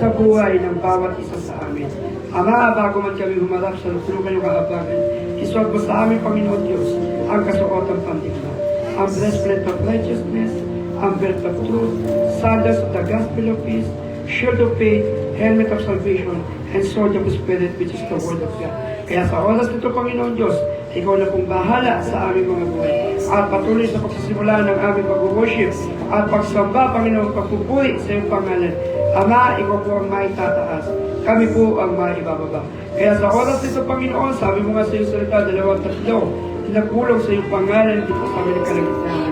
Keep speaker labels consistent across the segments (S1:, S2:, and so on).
S1: sa buhay ng bawat isa sa amin. Ama, bago man kami humarap sa lukulukan yung kaabangan, isuot mo sa amin, Panginoon Diyos, ang kasukotang pandigma, ang breastplate of righteousness, ang belt of truth, sandals of the gospel of peace, shield of faith, helmet of salvation, and sword of the Spirit, which is the word of God. Kaya sa oras nito, Panginoon Diyos, ikaw na pong bahala sa aming mga buhay. At patuloy sa pagsisimula ng aming pag-worship at pagsamba, Panginoon, pagpupuri sa iyong pangalan. Ama, ikaw po ang maitataas. Kami po ang maibababa. Kaya sa oras nito, Panginoon, sabi mo nga sa iyong salita, 2-3, nagkulong sa iyong pangalan dito sa aming kalagitnaan.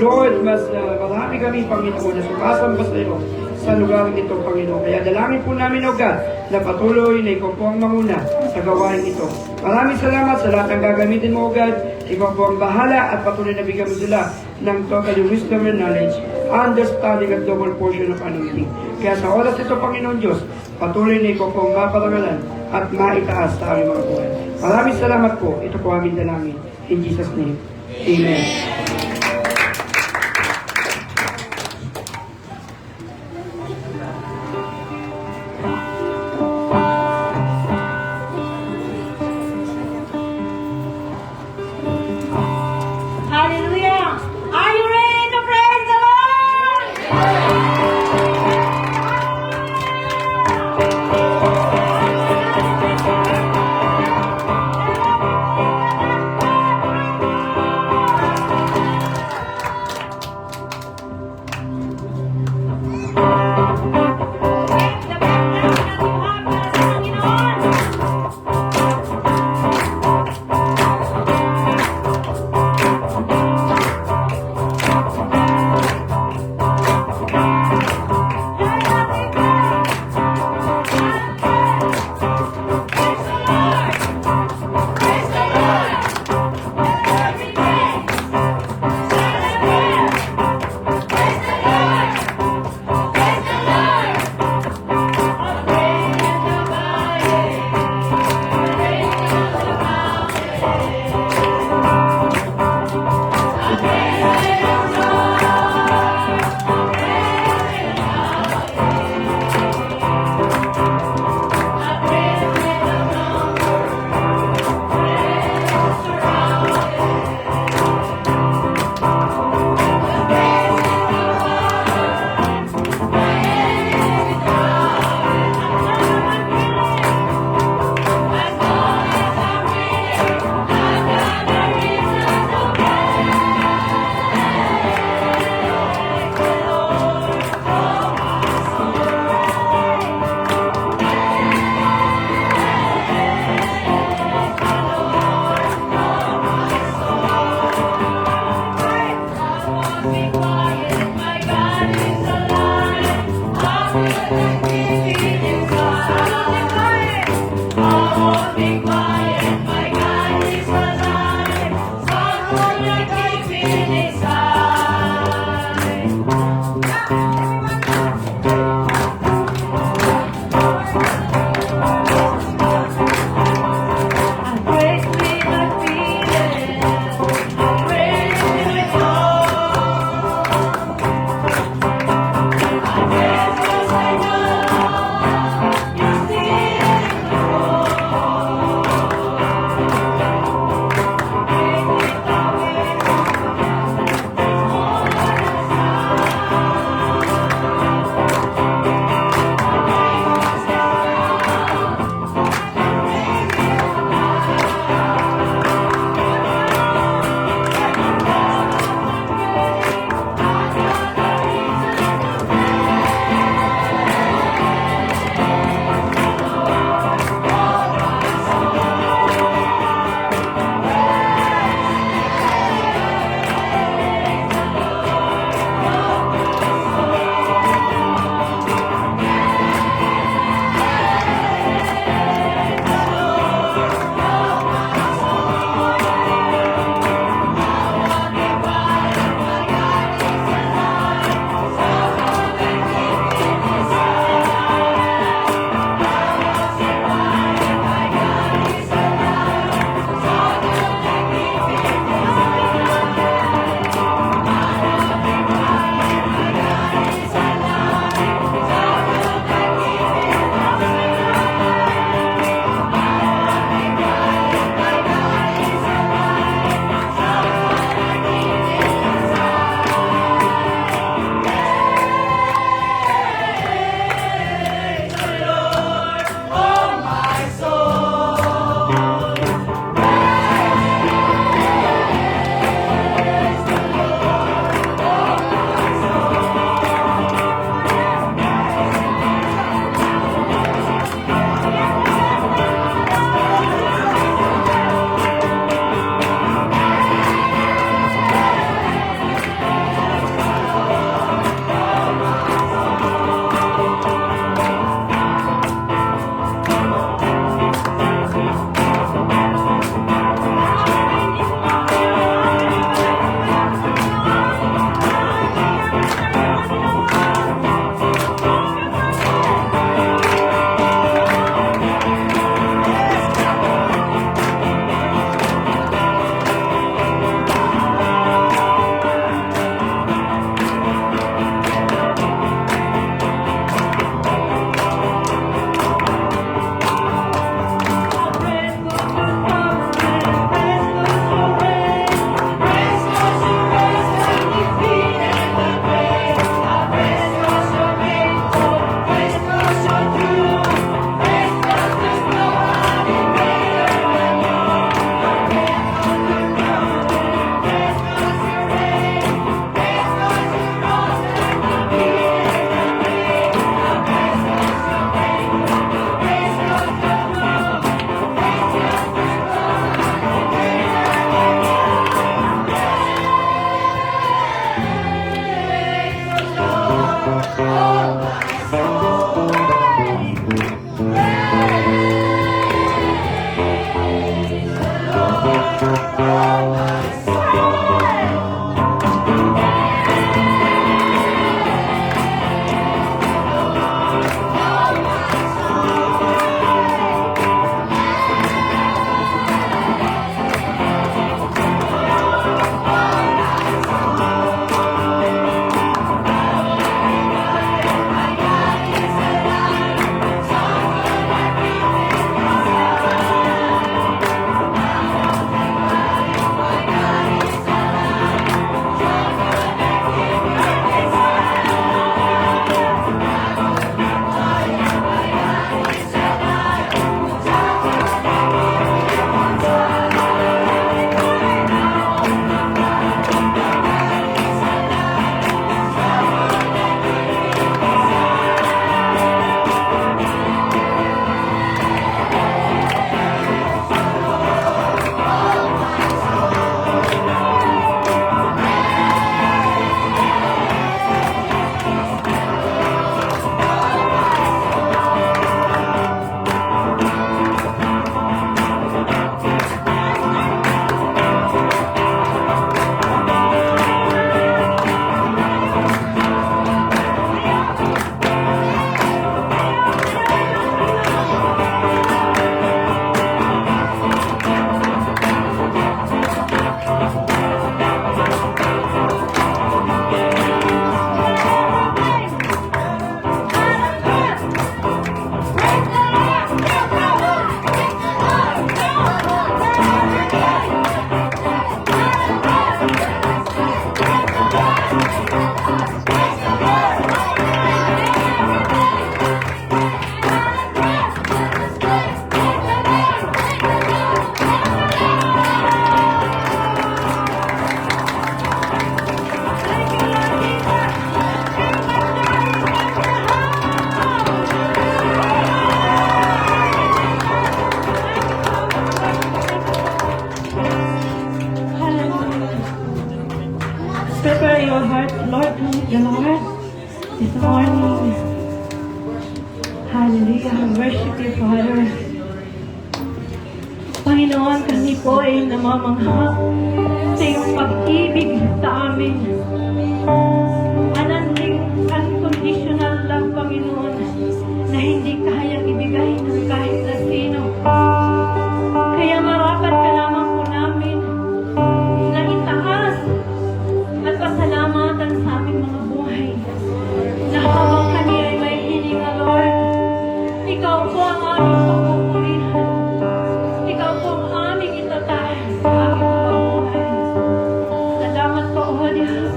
S1: Lord, mas marami kami, Panginoon, na sumasamba sa iyo sa lugar nito, Panginoon. Kaya dalangin po namin, O God, na patuloy na ikaw po ang manguna sa gawain ito. Maraming salamat sa lahat ng gagamitin mo, O God. Ikaw po ang bahala at patuloy na bigyan mo sila ng total wisdom and knowledge, understanding at double portion of anointing. Kaya sa oras ito, Panginoon Diyos, patuloy na ikaw po ang maparangalan at maitaas sa aming mga buhay. Maraming salamat po. Ito po aming dalangin. In Jesus' name. Amen.
S2: Hallelujah! Are you ready to praise the Lord? Hallelujah. I worship you, Father. Panginoon, kami po ay namamangha sa iyong pag-ibig sa amin. Unconditional love, Panginoon, na hindi kayang ibigay ng kahit na sino. Kaya marapat ka lamang po namin na itaas at pasalamatan sa aming mga buhay. Na habang kami ay may hininga, Lord, Ikaw po ang aming pagpupurihan. Ikaw po ang aming itataas sa aming mga buhay. Salamat po, O Diyos.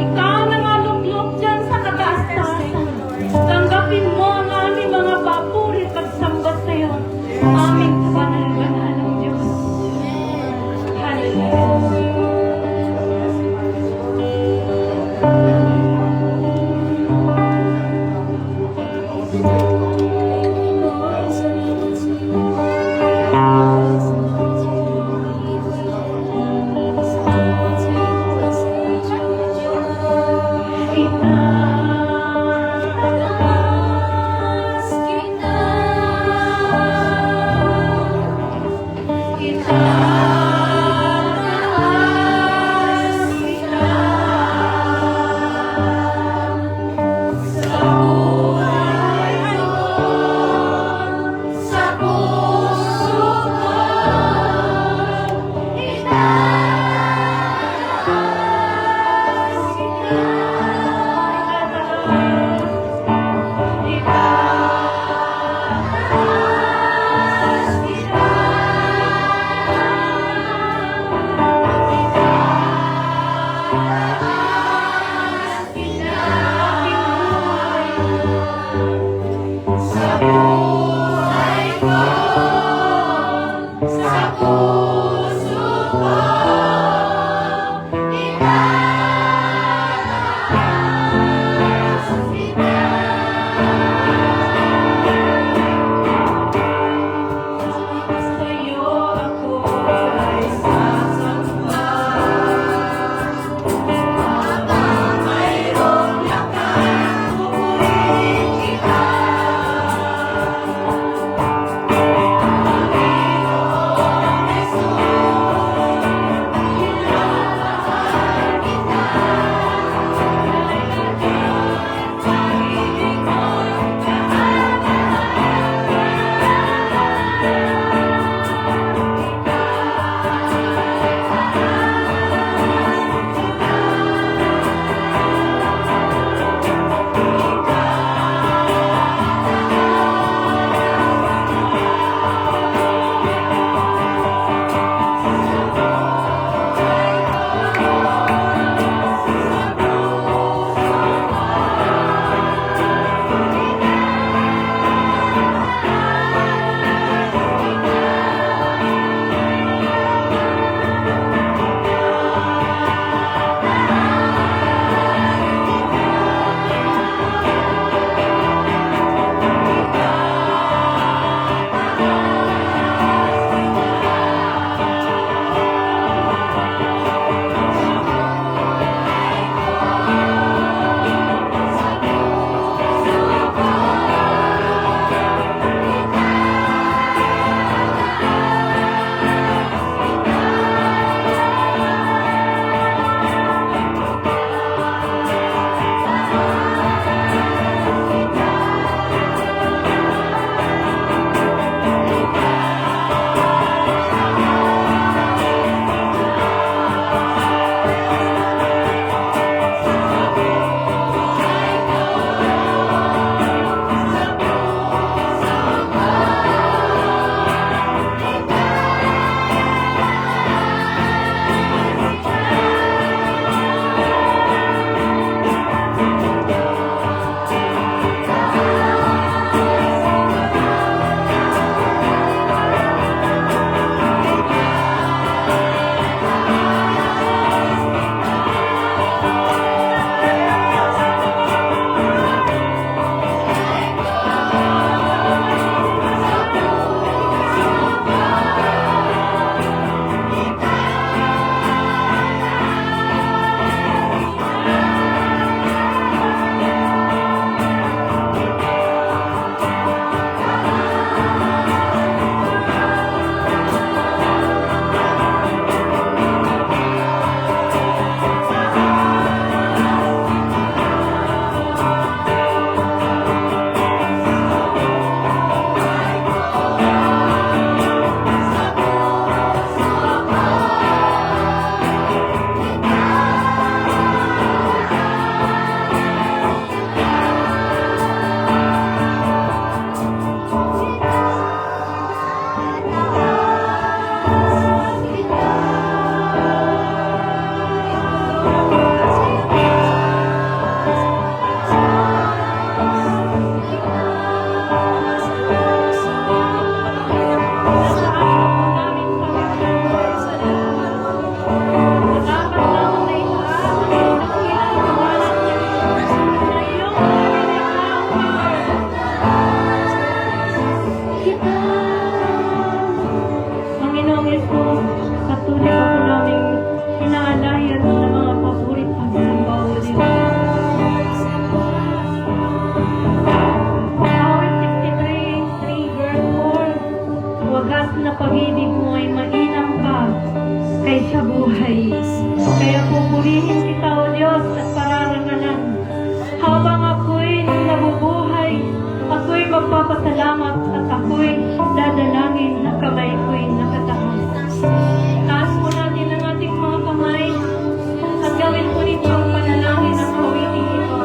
S2: Ikaw na maluglok dyan sa kataas-taasan. Tanggapin mo ang aming mga papuri pagsamba sa iyo. Aming kabanal-banal ng Diyos. Hallelujah. sa buhay. Kaya pupurihin kita, O Diyos, at pararangalan. Habang ako'y nabubuhay, ako'y magpapasalamat at ako'y dadalangin na kamay ko'y nakataas. Taas po natin ang ating mga kamay at gawin po nito ang panalangin ng kawiting ito.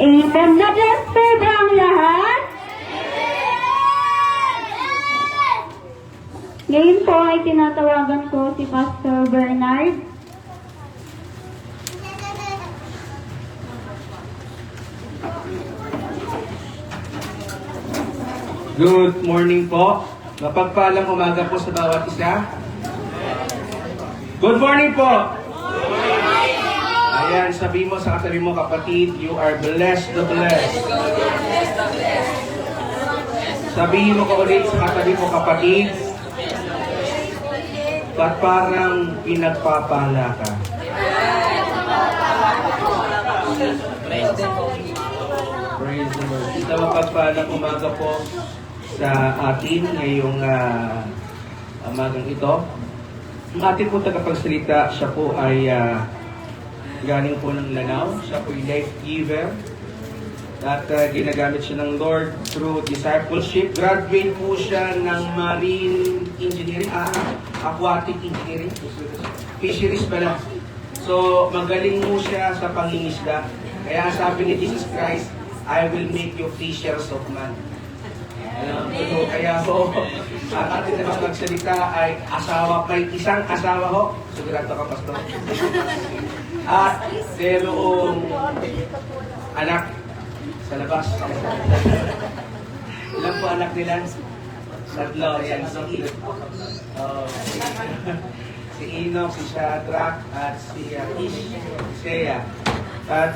S3: Amen. Nag-answer ba ang lahat? Ngayon po ay tinatawagan ko si Pastor Bernard.
S4: Good morning po. Mapagpalang umaga po sa bawat isa. Good morning po. Ayan, sabi mo sa katabi mo kapatid, you are blessed the blessed. Sabihin mo ko ulit sa katabi mo kapatid, ba't parang pinagpapala ka? Praise the Lord. Ito mapagpalang umaga po sa atin ngayong umagang ito. Ang ating po tagapagsalita, siya po ay galing po ng Lanao. Siya po ay life giver. At ginagamit siya ng Lord through discipleship. Graduate po siya ng marine engineering, aquatic engineering, fisheries pala. So, magaling mo siya sa pangingisda. Kaya sabi ni Jesus Christ, I will make you fishers of men. So, kaya po, ang ating nagsalita ay asawa, may isang asawa ho. Sigurado ka, Pastor. At merong anak sa labas. Ilan po anak nila? Tatlo. Yan, si Enoch, si Shadrach, at si Ish, si Sea. At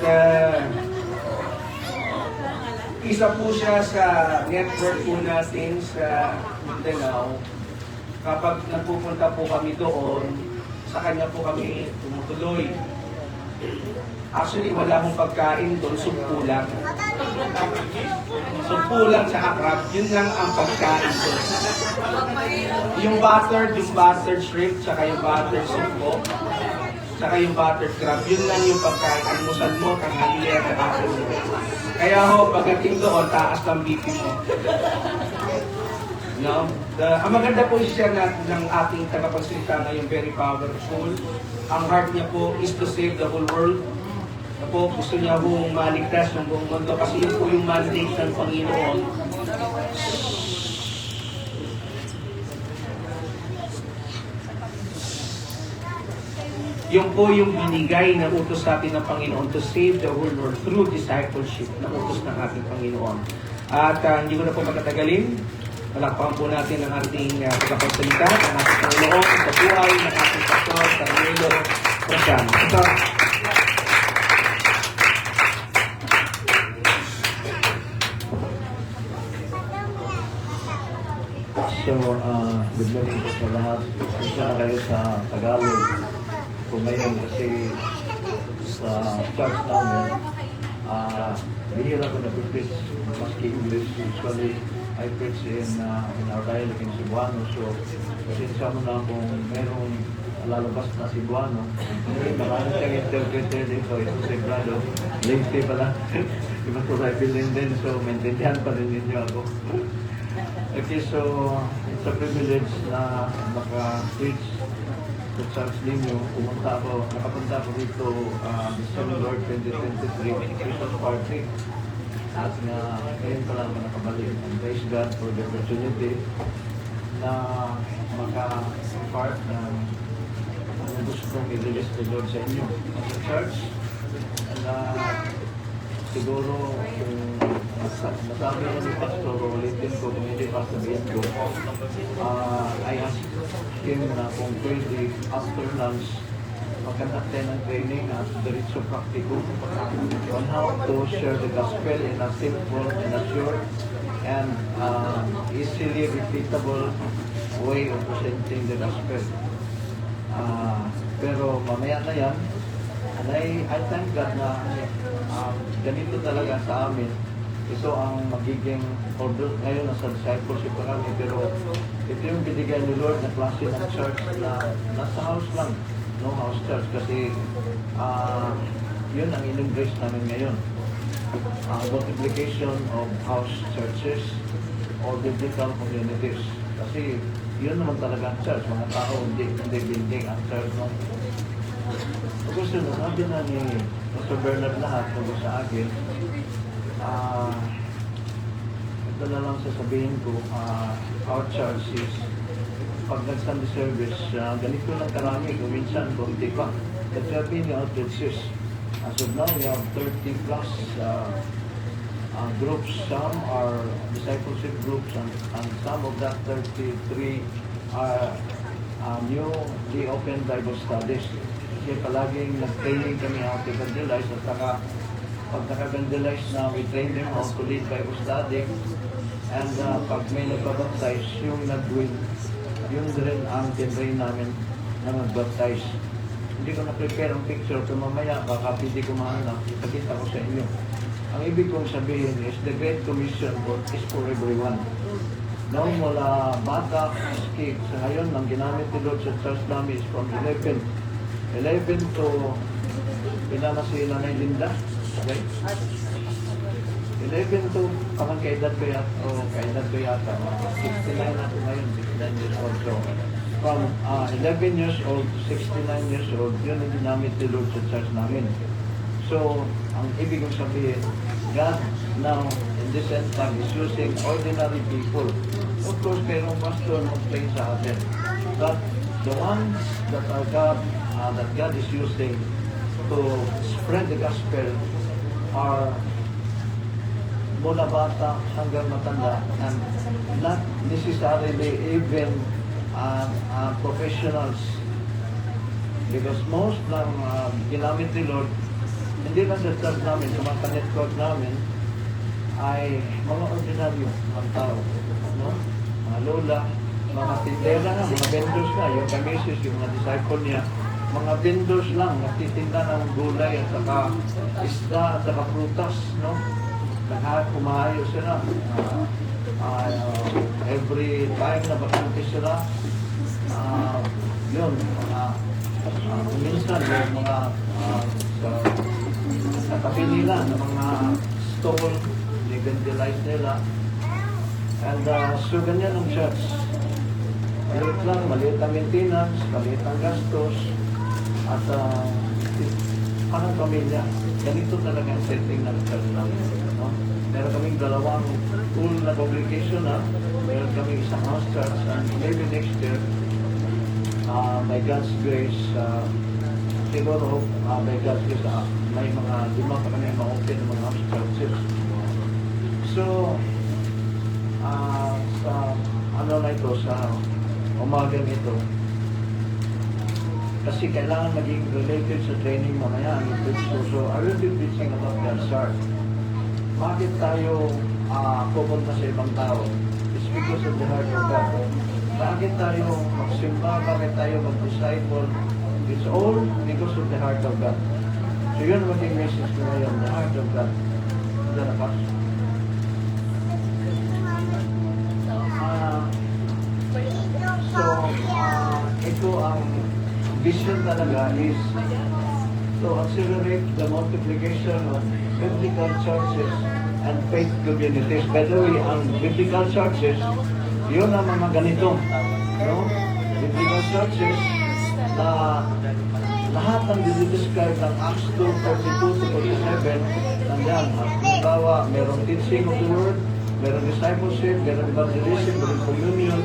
S4: isa po siya sa network po natin sa Mindanao. Kapag nagpupunta po kami doon, sa kanya po kami tumutuloy. Actually, wala akong pagkain doon, sumpulang. Sumpulang sa crab, yun lang ang pagkain doon. Yung buttered shrimp, tsaka yung buttered sumpo, tsaka yung buttered crab, yun lang yung pagkain. Almusal mo, tanghali at hapon mo. Kaya ho, pagdating doon, taas ng BP mo. No? Ang maganda po siya ng ating tagapagsalita na yung very powerful. Ang heart niya po is to save the whole world. Po, gusto niya pong maligtas ng buong mundo kasi yun po yung mandate ng Panginoon. Yung po yung binigay na utos sa atin ng Panginoon to save the whole world through discipleship na utos ng ating Panginoon. At hindi ko na po magkatagalin. Palakpakan po natin ang ating tagapagsalita, ang ating Panginoon, sa buhay ng ating Pastor, Carmelo Rosan. Ito.
S5: So, good morning po sa lahat. Isa na kayo sa Tagalog. Kung ngayon kasi sa church namin, bihira ko na-preach maski English. Usually, I preach in our dialect in Cebuano. So, pasensya mo na kung merong lalabas na Cebuano. Marami siyang interpreter dito. Ito si Brado. Lengthy pala. Iba ko sa bilin din. So, maintindihan pa rin ninyo ako. Okay, so it's a privilege na maka-preach sa church ninyo. Nakapunta ako dito December 2023, Christmas party. At nga, ngayon pa lang nakabalik. And praise God for the opportunity na maka-part ng gusto kong i-release the Lord sa inyo. Sa church, na siguro kung nasabi na ni Pastor ulitin ko, kung hindi pa sabihin ko, I asked him na kung pwede after lunch mag-conduct ng training at diretso praktiko on how to share the gospel in a simple and a short and easily repeatable way of presenting the gospel. Pero mamaya na yan, and I thank God na ganito talaga sa amin. Ito ang magiging order ngayon nasa discipleship pa kami, pero ito yung binigay ni Lord na klase ng church na nasa house lang, no house church, kasi yun ang in-embrace namin ngayon. Multiplication of house churches or biblical communities. Kasi yun naman talaga ang church, mga tao, hindi building ang church. No? Gusto na, sabi na ni Pastor Bernard lahat tungkol sa akin, ito na lang sasabihin ko, our church is, pag nag-Sunday service, ganito lang karami, kung minsan, konti pa. But we have been outreaches. As of now, we have 30 plus groups. Some are discipleship groups, and some of that 33 are newly open Bible studies. Kasi palaging nag-training kami how to evangelize, at saka pag naka-evangelize na, we train them how to lead Bible study. And pag may nagpabaptize, yung nag-win, yun rin ang tinrain namin na mag-baptize. Hindi ko na-prepare ang picture, pero mamaya baka hindi ko mahanap, ipakita ko sa inyo. Ang ibig kong sabihin is the Great Commission is for everyone. Noong mula bata, maski sa ngayon, ang ginamit ni Lord sa church namin is from 11 to pinana si Nanay Linda. Okay? 11 to parang kaedad ko yata, 69 na ako ngayon, 69 years old. So, from 11 years old to 69 years old, yun ang ginamit ni Lord sa church namin. So, ang ibig kong sabihin, God now, in this end time, is using ordinary people. Of course, mayroong pastor na explain sa atin. But the ones that are that God is using to spread the gospel are mula bata hanggang matanda, and not necessarily even professionals, because most ng ginamit ni Lord hindi lang sa church namin, sa mga network namin ay mga ordinaryo ang tao, no? Mga lola, mga tindera na, mga vendors na, yung kamisis, yung mga disciple niya, mga vendors lang, nagtitinda ng gulay at saka isda at saka prutas, no? Lahat kumahayo sila. Every time na bakante sila, yun, minsan yung mga sa tabi nila ng mga stall, evangelize nila. And so ganyan ang church. Maliit lang, maliit ang maintenance, maliit ang gastos, at parang pamilya. Ganito talaga ang setting ng church namin. No? Meron kaming dalawang full na congregation na, meron kaming isang house church, and maybe next year, by God's grace, siguro, by God's grace, may mga 5 pa kami ma-open ng mga house churches. So, sa ano na ito, sa umagang ito, kasi kailangan maging related sa training mamaya ang preach ko. So, I will be preaching about that start. Bakit tayo pupunta sa ibang tao? It's because of the heart of God. Bakit tayo magsimba? Bakit tayo mag-disciple? It's all because of the heart of God. So, yun ang maging message ko ngayon, the heart of God. Ito ang vision talaga is to accelerate the multiplication of biblical churches and faith communities. By the way, ang biblical churches, yun ang mga ganito. No? Biblical churches na lahat ng dinidescribe ng Acts 2:32 to 47, nandiyan. Halimbawa, merong teaching of the word, merong discipleship, merong evangelism, merong communion,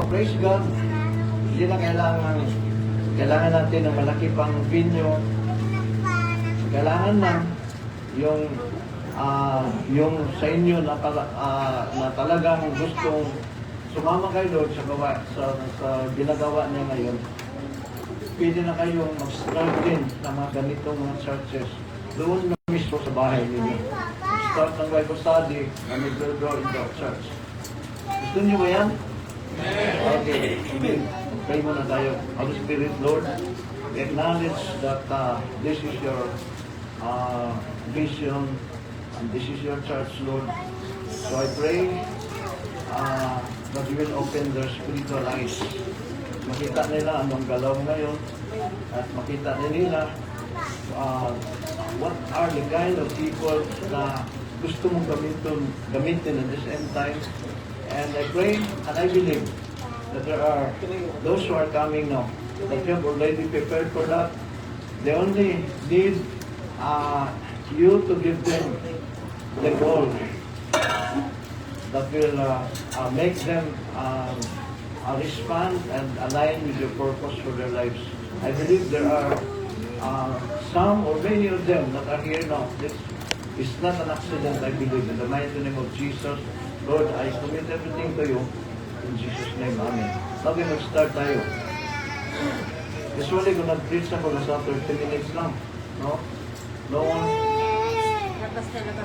S5: praise God, hindi na kailangan natin ng malaki pang venue. Kailangan na yung sa inyo na talagang gustong sumama kay Lord sa ginagawa niya ngayon. Pwede na kayong mag-start din sa mga ganitong mga churches doon na mismo sa bahay ninyo. Start ng Bible study and it will grow in the church. Gusto niyo ba yan? Okay, pray muna tayo. Holy Spirit, Lord, we acknowledge that this is your vision and this is your church, Lord. So I pray that you will open their spiritual eyes. Makita nila anong galaw ngayon at makita nila what are the kind of people na gusto mong gamitin in this end time. And I pray and I believe that there are those who are coming now, that you have already prepared for that. They only need you to give them the goal that will make them respond and align with your purpose for their lives. I believe there are some or many of them that are here now. This is not an accident, I believe. In the mighty name of Jesus, Lord, I commit everything to you. In Jesus' name, Amen. Okay, mag-start tayo. Usually, kung nag-preach ako, nasa 30 minutes lang. No? No one.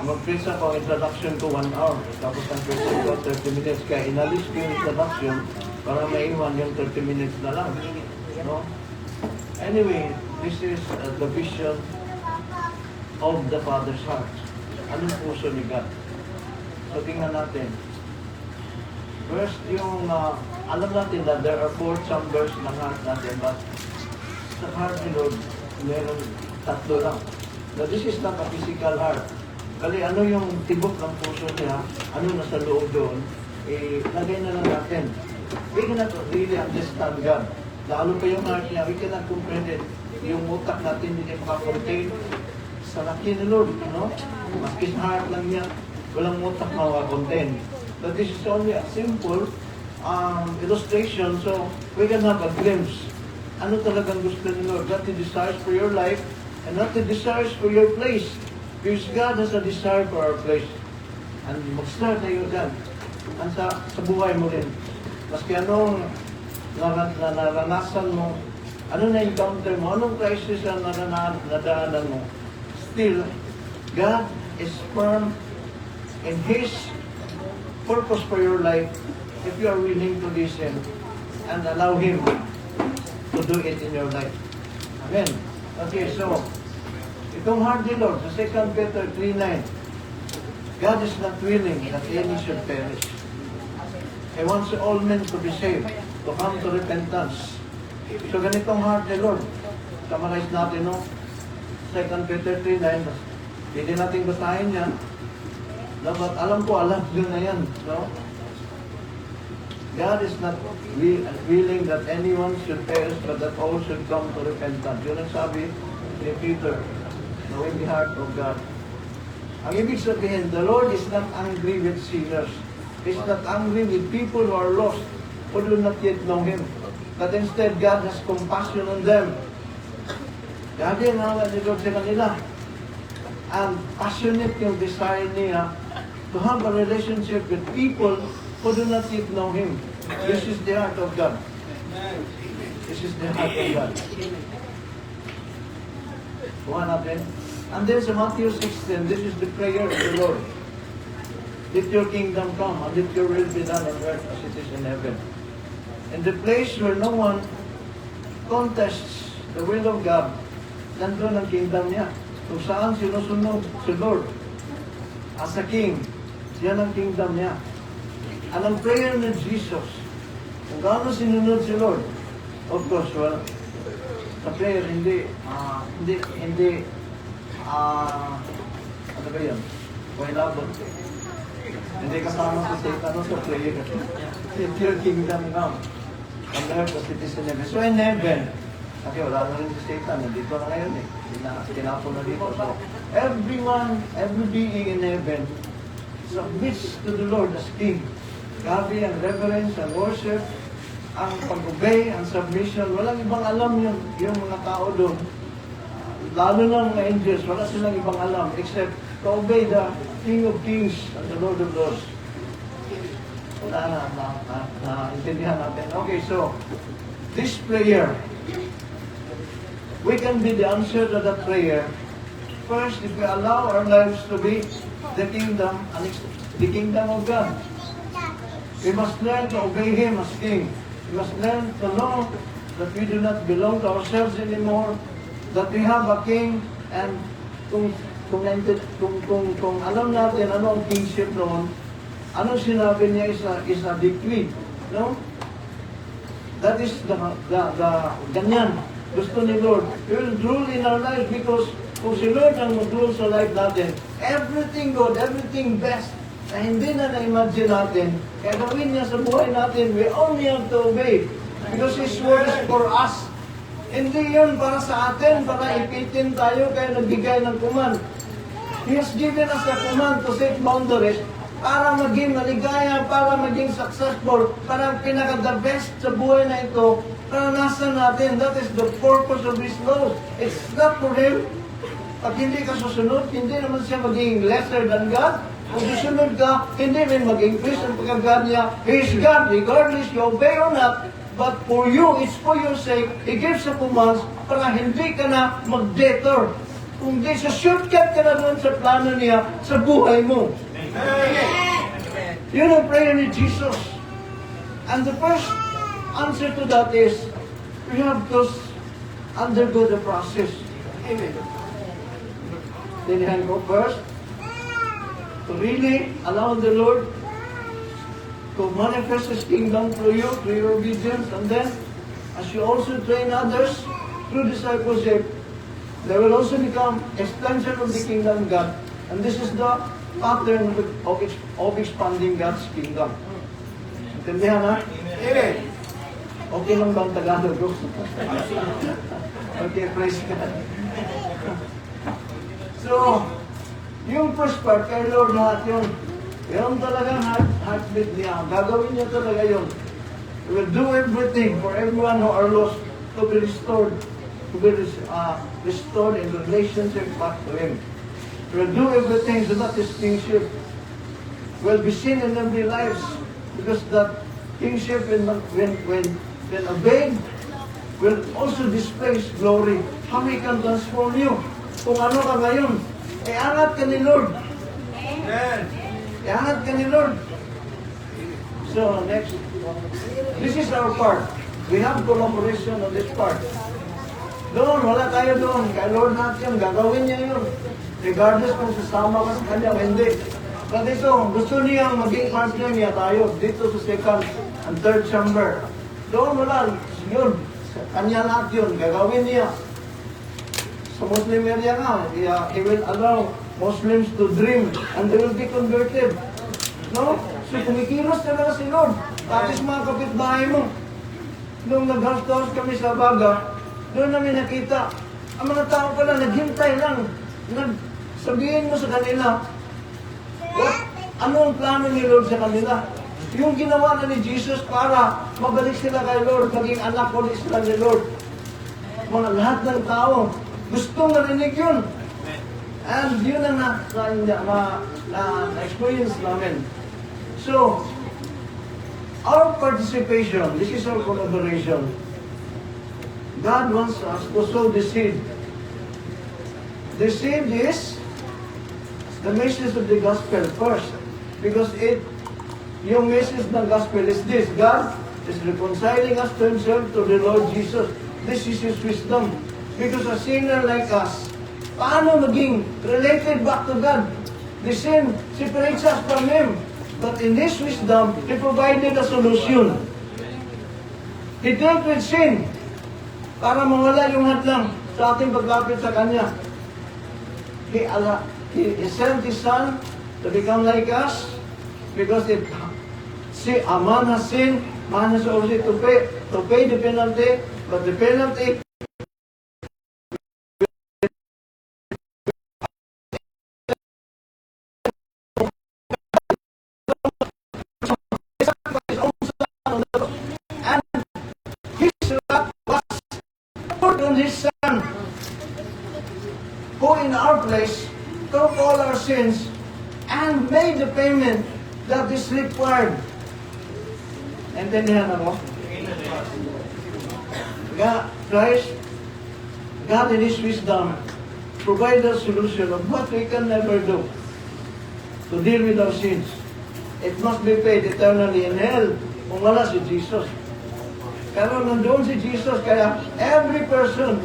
S5: Mag-preach ako, introduction ko 1 hour. Tapos ang preaching ko 30 minutes. Kaya inalis ko yung introduction para maiwan yung 30 minutes na lang. No? Anyway, this is the vision of the Father's heart. Anong puso ni God? So, tingnan natin. First, yung, alam natin na there are 4 chambers ng heart natin, but sa heart ni Lord, meron 3 lang. Now, this is not a physical heart. Kali ano yung tibok ng puso niya, ano nasa loob doon, lagay na lang natin. We cannot really understand God. Lalo pa yung heart niya, we cannot comprehend it. Yung utak natin hindi makakontain sa laki ni Lord, no? Maski sa heart lang niya, walang utak makakontain. But this is only a simple illustration, so we can have a glimpse. Ano talagang gusto ni Lord? What He desires for your life and what He desires for your place. Because God has a desire for our place. And mag-start tayo dyan. And sa buhay mo rin. Maski anong naranasan mo, ano na-encounter mo, anong crisis ang nadaanan mo, still, God is firm in His purpose for your life if you are willing to listen and allow Him to do it in your life. Amen. Okay, so, itong heart ni Lord, sa 2 Peter 3:9, God is not willing that any should perish. He wants all men to be saved, to come to repentance. So, ganitong heart ni Lord. Summarize natin, no? 2 Peter 3:9, hindi natin basahin yan. Dapat alam ko, alam nyo na yan. No? God is not willing that anyone should perish, but that all should come to repentance. Yun ang sabi ni Peter, knowing the heart of God. Ang ibig sabihin, the Lord is not angry with sinners. He's not angry with people who are lost, who do not yet know Him. But instead, God has compassion on them. Kaya ang awa ni Lord sa kanila. And passionate yung desire niya to have a relationship with people who do not yet know Him. This is the heart of God. This is the heart of God. Kuha natin. And then sa Matthew 16, this is the prayer of the Lord. Let your kingdom come, and let your will be done on earth as it is in heaven. In the place where no one contests the will of God, nandun ang kingdom niya. Kung saan sinusunod si Lord as a king, yan ang kingdom niya. And ang prayer ni Jesus, kung gaano sinunod si Lord, of course, well, sa prayer, ano ba yan? Buhay labot. Hindi kasama si Satan sa prayer. Let your kingdom come. On earth as it is in heaven. So in heaven, kasi wala na rin si Satan, nandito na ngayon eh. Tinapon na dito. So, everyone, every being in heaven submits to the Lord as King. Grabe ang reverence, ang worship, ang pag-obey, ang submission. Walang ibang alam yung mga tao doon. Lalo na mga angels, wala silang ibang alam except to obey the King of Kings and the Lord of Lords. Naintindihan natin. Okay, so, this prayer, we can be the answer to that prayer. First, if we allow our lives to be the kingdom of God. We must learn to obey Him as King. We must learn to know that we do not belong to ourselves anymore, that we have a King, and kung alam natin ano ang kingship noon, ano sinabi niya is a decree, no? That is the ganyan. Gusto ni Lord. He will rule in our lives because kung si Lord ang mag-rule sa life natin, everything good, everything best na hindi na na-imagine natin, kaya gawin niya sa buhay natin, we only have to obey. Because His word is for us. Hindi yun para sa atin, para ipitin tayo, kaya nagbigay ng command. He has given us a command to set boundaries para maging maligaya, para maging successful, para pinaka-the best sa buhay na ito, naranasan natin. That is the purpose of His laws. It's not for Him. Pag hindi ka susunod, hindi naman siya maging lesser than God. Kung susunod ka, hindi rin mag-increase ang pagka-God niya. He is God, regardless you obey or not. But for you, it's for your sake. He gives a commands para hindi ka na mag-detour. Kung di, sa shortcut ka na doon sa plano niya sa buhay mo. Yun ang prayer ni Jesus. And the first answer to that is, we have to undergo the process. Amen. Then go first, to really allow the Lord to manifest His kingdom through you, through your obedience, and then, as you also train others through discipleship, they will also become extension of the kingdom of God. And this is the pattern of expanding God's kingdom. Intindihan ha? Amen. Okay lang ba ang Tagalog? Okay, praise God. So, yung first part, kay Lord lahat yun. Yun talagang heartbeat niya. Gagawin niya talaga yun. He will do everything for everyone who are lost to be restored. To be restored in relationship back to Him. He will do everything so that His kingship will be seen in every lives. Because that kingship, when obeyed, will also display His glory. How He can transform you. Kung ano ka ngayon, angat ka ni Lord. Amen. Angat ka ni Lord. So, next. This is our part. We have collaboration on this part. Doon, wala tayo doon. Kay Lord natin, gagawin niya yun. Regardless kung sasama ka sa Kanya, hindi. But ito, gusto niya maging partner niya tayo dito sa second and third chamber. Doon, wala. Yun. Kanya lahat yun. Gagawin niya. Sa Muslim area nga, He will allow Muslims to dream and they will be converted. No? So kumikilos talaga si Lord. Tapos mga kapitbahay mo. Nung nag-house kami sa Baga, doon namin nakita, ang mga tao pala naghintay lang. Sabihin mo sa kanila, ano ang plano ni Lord sa kanila? Yung ginawa na ni Jesus para mabalik sila kay Lord, maging anak ulit sila ni Lord. Mga lahat ng tao, gustong narinig yun. And yun ang na-experience namin. So, our participation, this is our collaboration. God wants us to sow the seed. The seed is the message of the gospel first. Because yung message ng gospel is this: God is reconciling us to Himself, to the Lord Jesus. This is His wisdom. Because a sinner like us, paano maging related back to God? The sin separates us from Him. But in His wisdom, He provided a solution. He dealt with sin para mawala yung hadlang sa ating paglapit sa Kanya. He sent His Son to become like us because a man has sinned, man has also to pay the penalty, but the penalty His Son, who in our place took all our sins and made the payment that is required. Entendihan ako? Christ, God in His wisdom, provide a solution of what we can never do to deal with our sins. It must be paid eternally in hell kung wala si Jesus. Pero nandun si Jesus, kaya every person,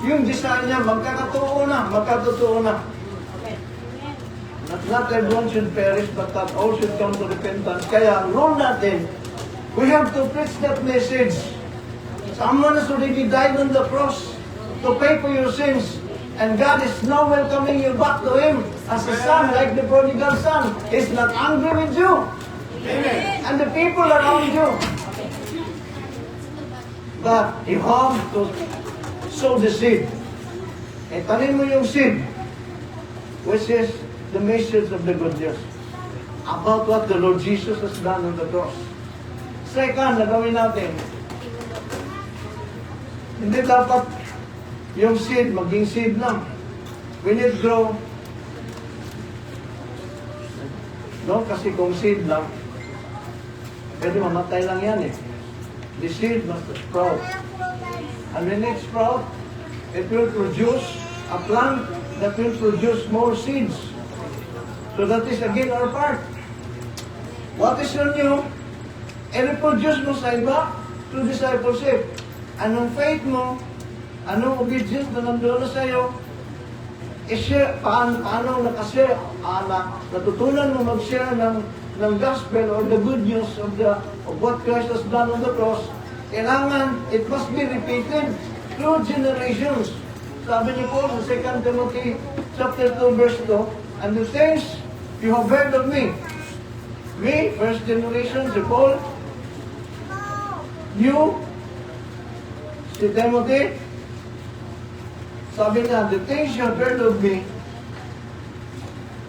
S5: yung design niya, magkakatotoo na. Not everyone should perish, but that all should come to repentance. Kaya, rule natin, we have to preach that message. Someone has already died on the cross to pay for your sins. And God is now welcoming you back to Him as a son, like the prodigal son. He's not angry with you. Amen. And the people around you. But you have to sow the seed. Tanim mo yung seed, which is the message of the good news about what the Lord Jesus has done on the cross. Second, na gawin natin, hindi dapat yung seed, maging seed lang. We need grow. No? Kasi kung seed lang, pwede mamatay lang yan eh. The seed must sprout. And when it sprout, it will produce a plant that will produce more seeds. So that is again our part. What is on you? I-reproduce mo sa iba through discipleship. Anong faith mo, anong obedience na nandoon sa iyo, i-share, paano nakashare, natutunan mo mag-share ng gospel or the good news of what Christ has done on the cross. Kailangan, it must be repeated through generations. Sabi niyo po sa 2 Timothy chapter 2 verse 2, and the things you have heard of me, first generation, si Paul, you, si Timothy, sabi niya, the things you have heard of me,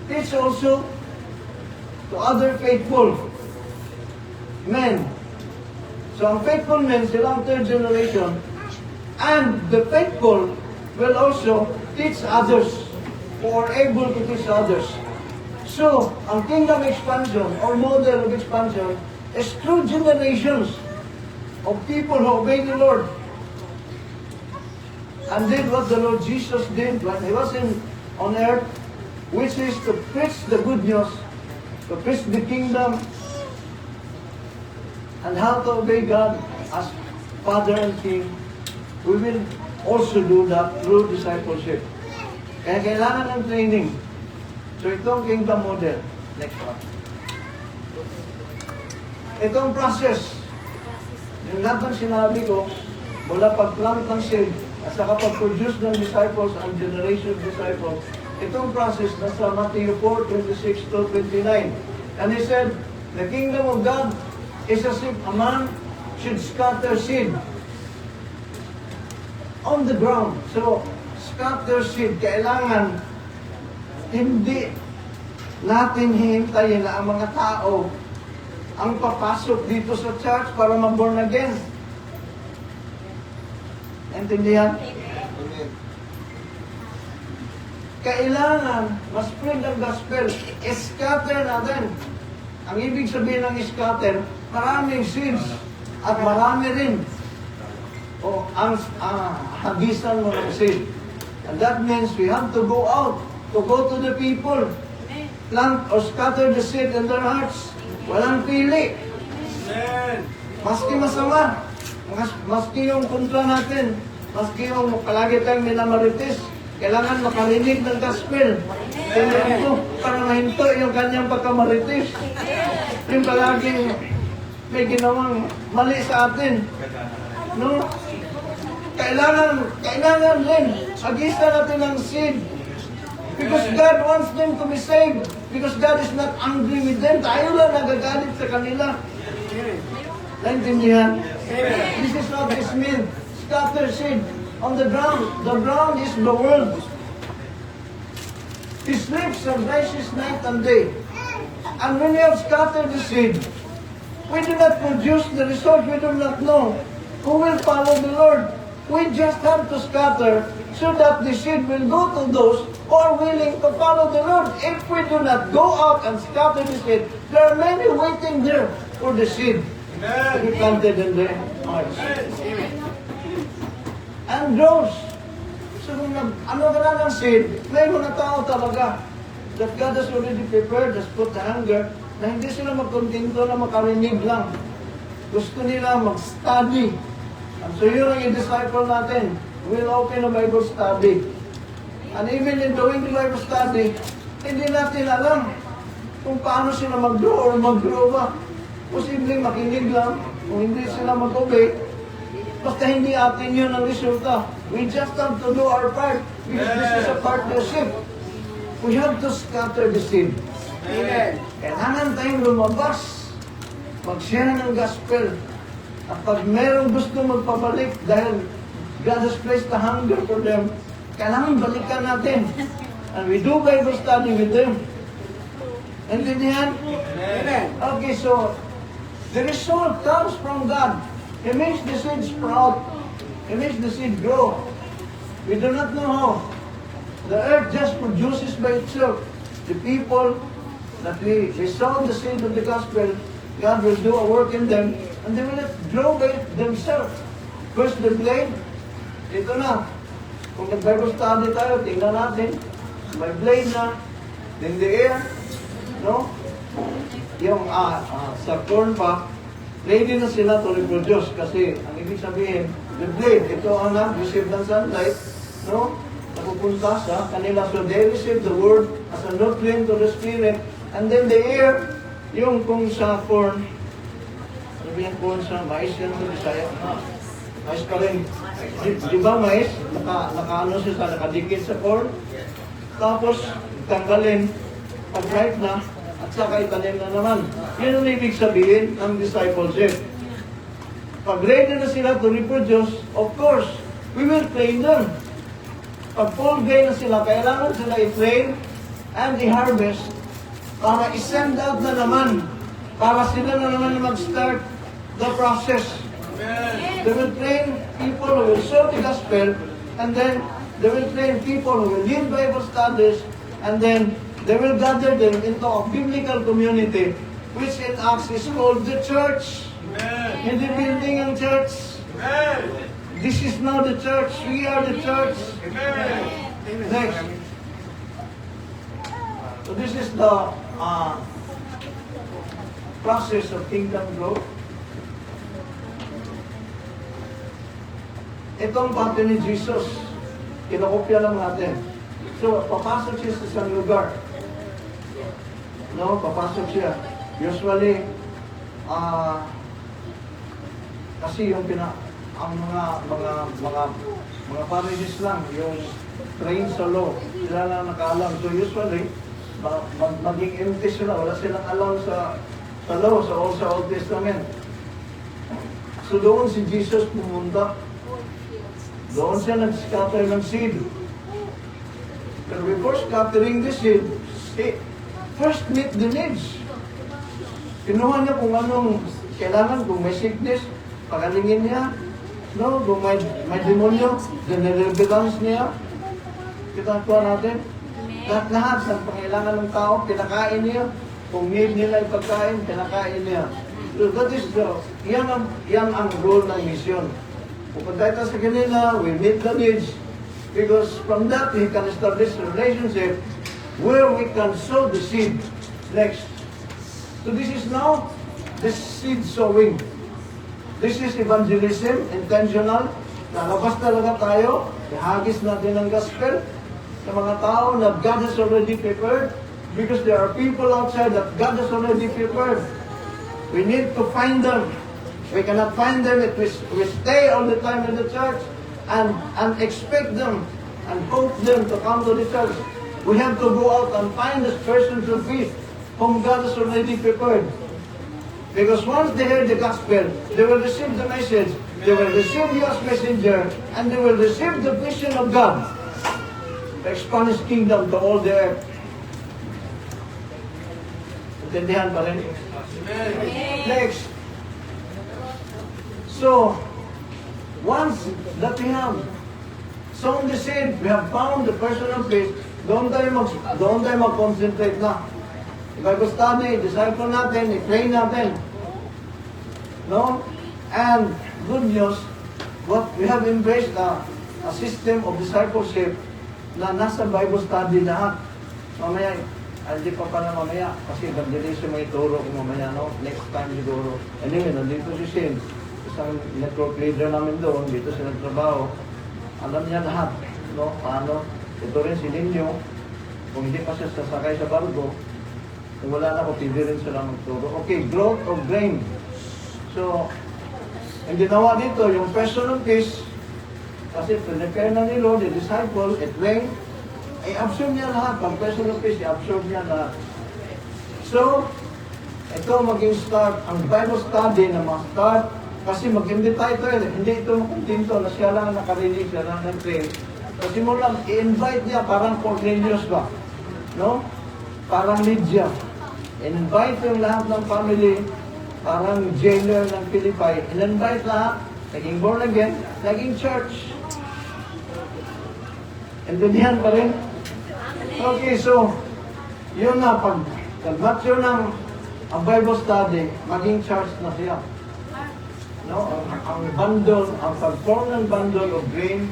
S5: teach also to other faithful men. So ang faithful men, silang third generation, and the faithful will also teach others, or able to teach others. So, ang kingdom expansion, or model of expansion, is through generations of people who obey the Lord and did what the Lord Jesus did when He was on earth, which is to preach the good news, to preach the kingdom, and how to obey God as Father and King. We will also do that through discipleship. Kaya kailangan ng training. So itong kingdom model. Next one. Itong process. Yung lahat ng sinabi ko, mula pag-plant ng seed, at saka pag-produce ng disciples and generation of disciples, itong process nasa Matthew 4:26 to 29. And he said, the kingdom of God is as if a man should scatter seed on the ground. So, scatter seed, kailangan hindi natin hihintayin na ang mga tao ang papasok dito sa church para ma-born again. Intindihan? Kailangan ma-spread ang gospel. Scatter natin. Ang ibig sabihin ng scatter, maraming seeds at marami rin ang hagisan mo ng seed. And that means we have to go out, to go to the people, plant or scatter the seed in their hearts. Walang pili. Maski masama, maski yung kontra natin, maski yung palagi tayong minamarites, kailangan makarinig ng gospel. Kaya ito, para mahinto yung kanyang pagkamarites. Yung palaging may ginawang mali sa atin. No? Kailangan rin, agisa natin ng seed. Because God wants them to be saved. Because God is not angry with them. Tayo lang nagagalit sa kanila. Naintindihan? This is what this means. Scatter seed on the ground. The ground is the world. He sleeps and rises night and day. And when you have scattered the seed, we do not produce the result. We do not know who will follow the Lord. We just have to scatter so that the seed will go to those who are willing to follow the Lord. If we do not go out and scatter the seed, there are many waiting there for the seed to be planted in their hearts. And grows. So kung ano ka na ng seed, may mga tao talaga that God has already prepared, has put the hunger, na hindi sila magkontento na makarinig lang. Gusto nila mag-study. And so yun ang i-disciple natin. We'll open a Bible study. And even in doing the Bible study, hindi natin alam kung paano sila mag-grow or mag-grow ba. Posibleng makinig lang, kung hindi sila mag-obey, basta hindi atin yun ang resulta. We just have to do our part because this is a partnership. We have to scatter the seed. Amen. Kailangan tayong lumabas, mag-share ng gospel. At pag merong gusto magpabalik dahil God has placed a hunger for them, kailangan balikan natin. And we do Bible study with them. Intindihan? Amen. Okay, so the result comes from God. He makes the seed sprout. He makes the seed grow. We do not know how. The earth just produces by itself. The people that we sow the seed of the gospel, God will do a work in them, and they will grow by themselves. First the blade, ito na. Kung nag-Bible study tayo, tingnan natin. May blade na. Then the air, no? Yung sa corn pa, ready na sila to reproduce kasi ang ibig sabihin, the blade, ito ang receive ng sunlight, no? Napupunta sa kanila. So they receive the word as a nutrient to the spirit. And then the air, yung kung sa corn, ano ba yung corn sa mais yan sa Bisaya? Mais pa rin. Di ba mais? Naka-ano siya sa nakadikit sa corn. Tapos, tanggalin, pag-ripe na, at saka itanim na naman. Yun ang ibig sabihin ng discipleship. Pag ready na sila to reproduce, of course, we will train them. Pag full grain na sila, kailangan sila i-train and i-harvest para i-send out na naman, para sila na naman mag-start the process. They will train people who will show the gospel, and then they will train people who will lead Bible studies, and then they will gather them into a biblical community, which in Acts is called the church. Hindi building ang church. This is now the church. We are the church. Next. So this is the process of kingdom growth. Itong pattern ni Jesus, kinokopya lang natin. So, papasok siya sa isang lugar. No, papasok siya. Usually, kasi yung ang mga Pharisees lang, yung trained sa law, sila lang nakaalam. So usually, maging empty sila, wala silang alam sa law, sa Old Testament. So doon si Jesus pumunta. Doon siya nag-scatter ng seed. But before scattering the seed, he first meet the needs. Kinuha niya kung anong kailangan, kung may sickness, pagalingin niya. No, kung may demonyo, dineliverance niya. Kita natin. Lahat ng pangailangan ng tao, pinakain niya. Kung need nila ipagkain, pinakain niya. So that is yan ang role ng mission. Pupunta tayo sa kanila, we meet the needs. Because from that, we can establish a relationship where we can sow the seed. Next. So this is now the seed sowing. This is evangelism, intentional. Lalabas talaga tayo, ihagis natin ang gospel sa mga tao na God has already prepared because there are people outside that God has already prepared. We need to find them. We cannot find them if we stay all the time in the church and expect them and hope them to come to the church. We have to go out and find these persons of faith whom God has already prepared. Because once they hear the gospel, they will receive the message, they will receive you as messenger, and they will receive the vision of God to expand His kingdom to all the earth. Intindihan pa rin? Next. So, once that we have sown the seed, we have found the person of faith, doon tayo mag-concentrate na. Bible study, disciple natin, i-train natin. No? And good news, what we have embraced a system of discipleship na nasa Bible study lahat. Mamaya, hindi pa pala mamaya, kasi evangelism may turo ko mamaya, no? Next time siguro. Anyway, nandito si Shin, isang network leader namin doon, dito siya nagtrabaho. Alam niya lahat, no? Paano? Ito rin si Ninyo, kung hindi pa siya sasakay sa barko, kung wala na ko, pwede rin sila magturo. Okay, growth of grain. So, ang ginawa dito, yung person of peace, Kasi prepare na ni Lord, the disciple, it rained, i-absorb niya lahat. Pag person of peace, i-absorb niya lahat. So, ito maging start, ang Bible study na ma-start, kasi mag-invite tayo, hindi ito makuntinto na siya lang nakarinig, siya lang nag-train. Kasi mo lang, i-invite niya, parang Cornelius ba? No? Parang Lydia. In-invite yung lahat ng family, parang jailer ng Philippi. In-invite lahat, naging born again, naging church. Intindihan pa rin? Okay, so, yun na, pag match yun ang Bible study, maging church na siya. No? Ang bundle, ang pag-form ng bundle of grain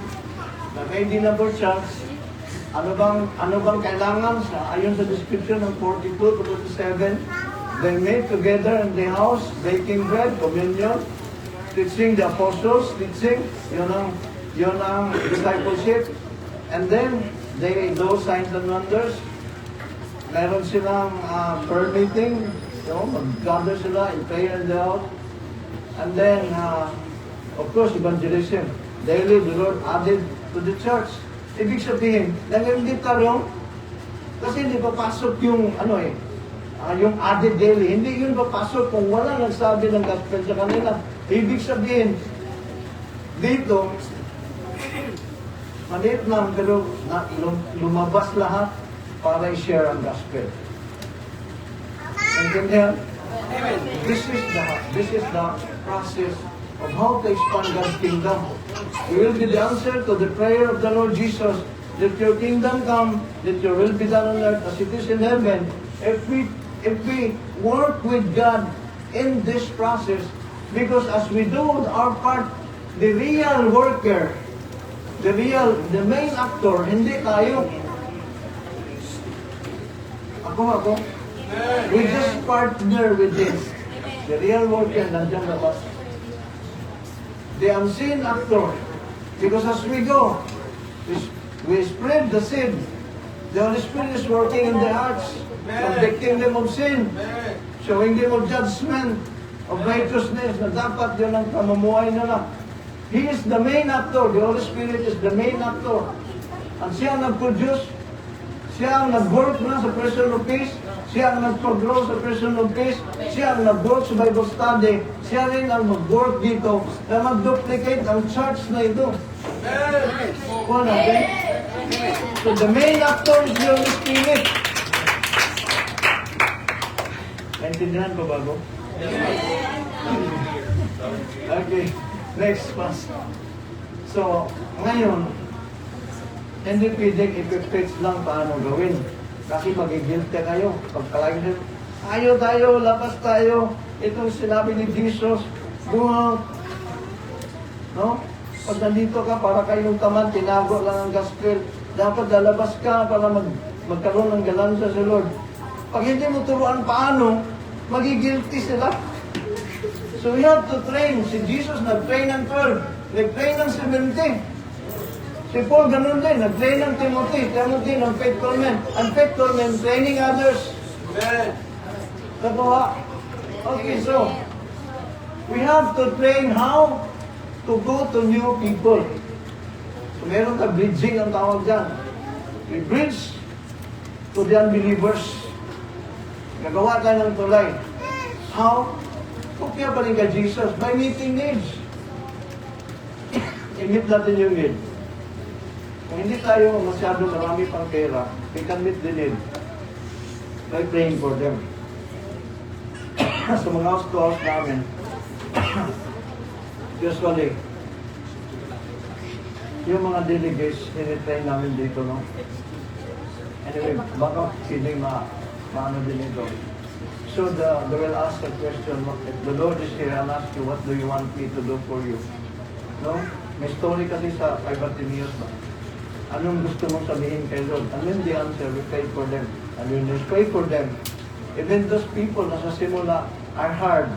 S5: na ready na for church, ano bang kailangan sa ayon sa description ng 42 to 47, they met together in the house, baking bread, communion, teaching the apostles, teaching, yun ang discipleship. And then, they do signs and wonders. Meron silang prayer meeting, mag-gather sila in prayer and out. And then, of course, evangelism. Daily, the Lord added to the church. Ibig sabihin, nangyayari tayo, kasi hindi papasok yung, yung added daily. Hindi yun papasok kung wala nagsabi ng gospel sa kanila. Ibig sabihin, dito, maliit lang, pero lumabas lahat para i-share ang gospel. Intindihan? This is the process of how to expand God's kingdom. It will be the answer to the prayer of the Lord Jesus, that your kingdom come, that your will be done on earth as it is in heaven. If we work with God in this process, because as we do our part, the real worker, the main actor, hindi tayo. Ako. We just partner with this. The real worker, nandiyan na ba? The unseen actor. Because as we go, we spread the seed. The Holy Spirit is working in their hearts, convicting them of sin, showing them of judgment, of righteousness, na dapat yun ang pamumuhay nila. He is the main actor. The Holy Spirit is the main actor. Ang siya ang nag-produce, siya ang nag-work na sa person of peace, siya ang nag-grow sa person of peace, siya ang nag-work sa Bible study, siya rin ang mag-work dito na mag-duplicate ang church na ito. Kuha natin. So the main actor is the Holy Spirit. Naintindihan ko bago? Okay. Next pass. So, ngayon, hindi pwedeng i-pitch lang paano gawin. Kasi magigilty kayo. Pagkalagin, ayaw tayo, labas tayo. Itong sinabi ni Jesus, go out. No? Pag nandito ka, para kayong taman, tinago lang ang gospel. Dapat lalabas ka para magkaroon ng galansa sa Lord. Pag hindi mo turuan paano, magigilty sila. So we have to train. Si Jesus nag-train ng 12. Nag-train ng 70. Si Paul ganun din. Nag-train ng Timothy. Timothy ng faithful men. Unfaithful men training others. Tatawa. Okay, so we have to train how to go to new people. So meron ka bridging ang tawag dyan. We bridge to the unbelievers. Nagawa tayo ng tulay. How? Kaya pa rin ka Jesus by meeting needs. I-meet natin yung need. Kung hindi tayo masyado marami pang pera, we can meet the need by praying for them. Sa mga house-to-house namin, usually, yung mga delegates, in-train namin dito, no? Anyway, baka feeling maano din ito. So they will ask a question, if the Lord is here, I'll ask you, what do you want me to do for you? No? May story kasi sa kay Bartimaeus ba? Anong gusto mong sabihin kay Lord? And then the answer, we pray for them. And when we pray for them, even those people na sa simula are hard,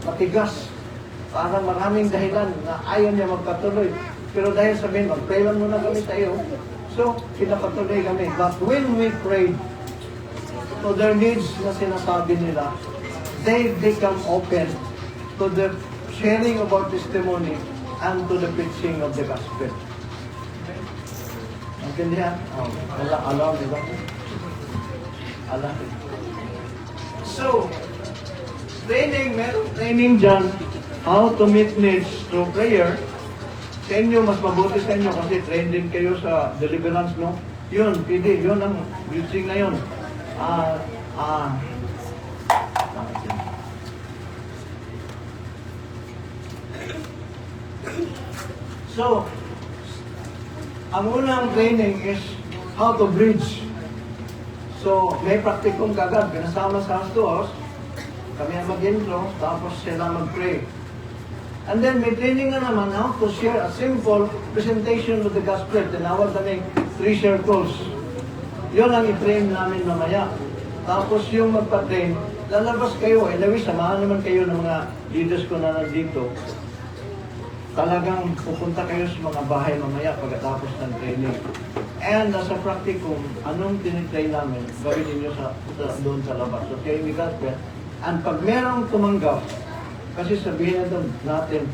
S5: matigas, parang maraming dahilan na ayaw niya magpatuloy. Pero dahil sabihin, mag-pray lang muna kami tayo. So, pinapatuloy kami. But when we prayed, to their needs na sinasabi nila, they become open to the sharing of our testimony and to the preaching of the gospel. Naintindihan? Alam, di ba? Alam. So, merong training dyan, how to meet needs through prayer. Sa inyo, mas mabuti sa inyo kasi trained din kayo sa deliverance, no? Yun, pwede, yun ang preaching na yun. So, ang unang training is how to bridge. So, may praktikong kagad, pinasama sa house to house, kami ang mag-intro, tapos sila mag-pray. And then may training na naman how to share a simple presentation of the gospel. Tinawag kami 3 circles. Yun ang i-train namin mamaya. Tapos yung magpa-train, lalabas kayo. Anyway, samahan naman kayo ng mga leaders ko na nandito. Talagang pupunta kayo sa mga bahay mamaya pagkatapos ng training. And as a practicum, anong tinitrain namin, gawin ninyo doon sa labas. So, kayo may gospel. And pag merong tumanggap, kasi sabihin natin,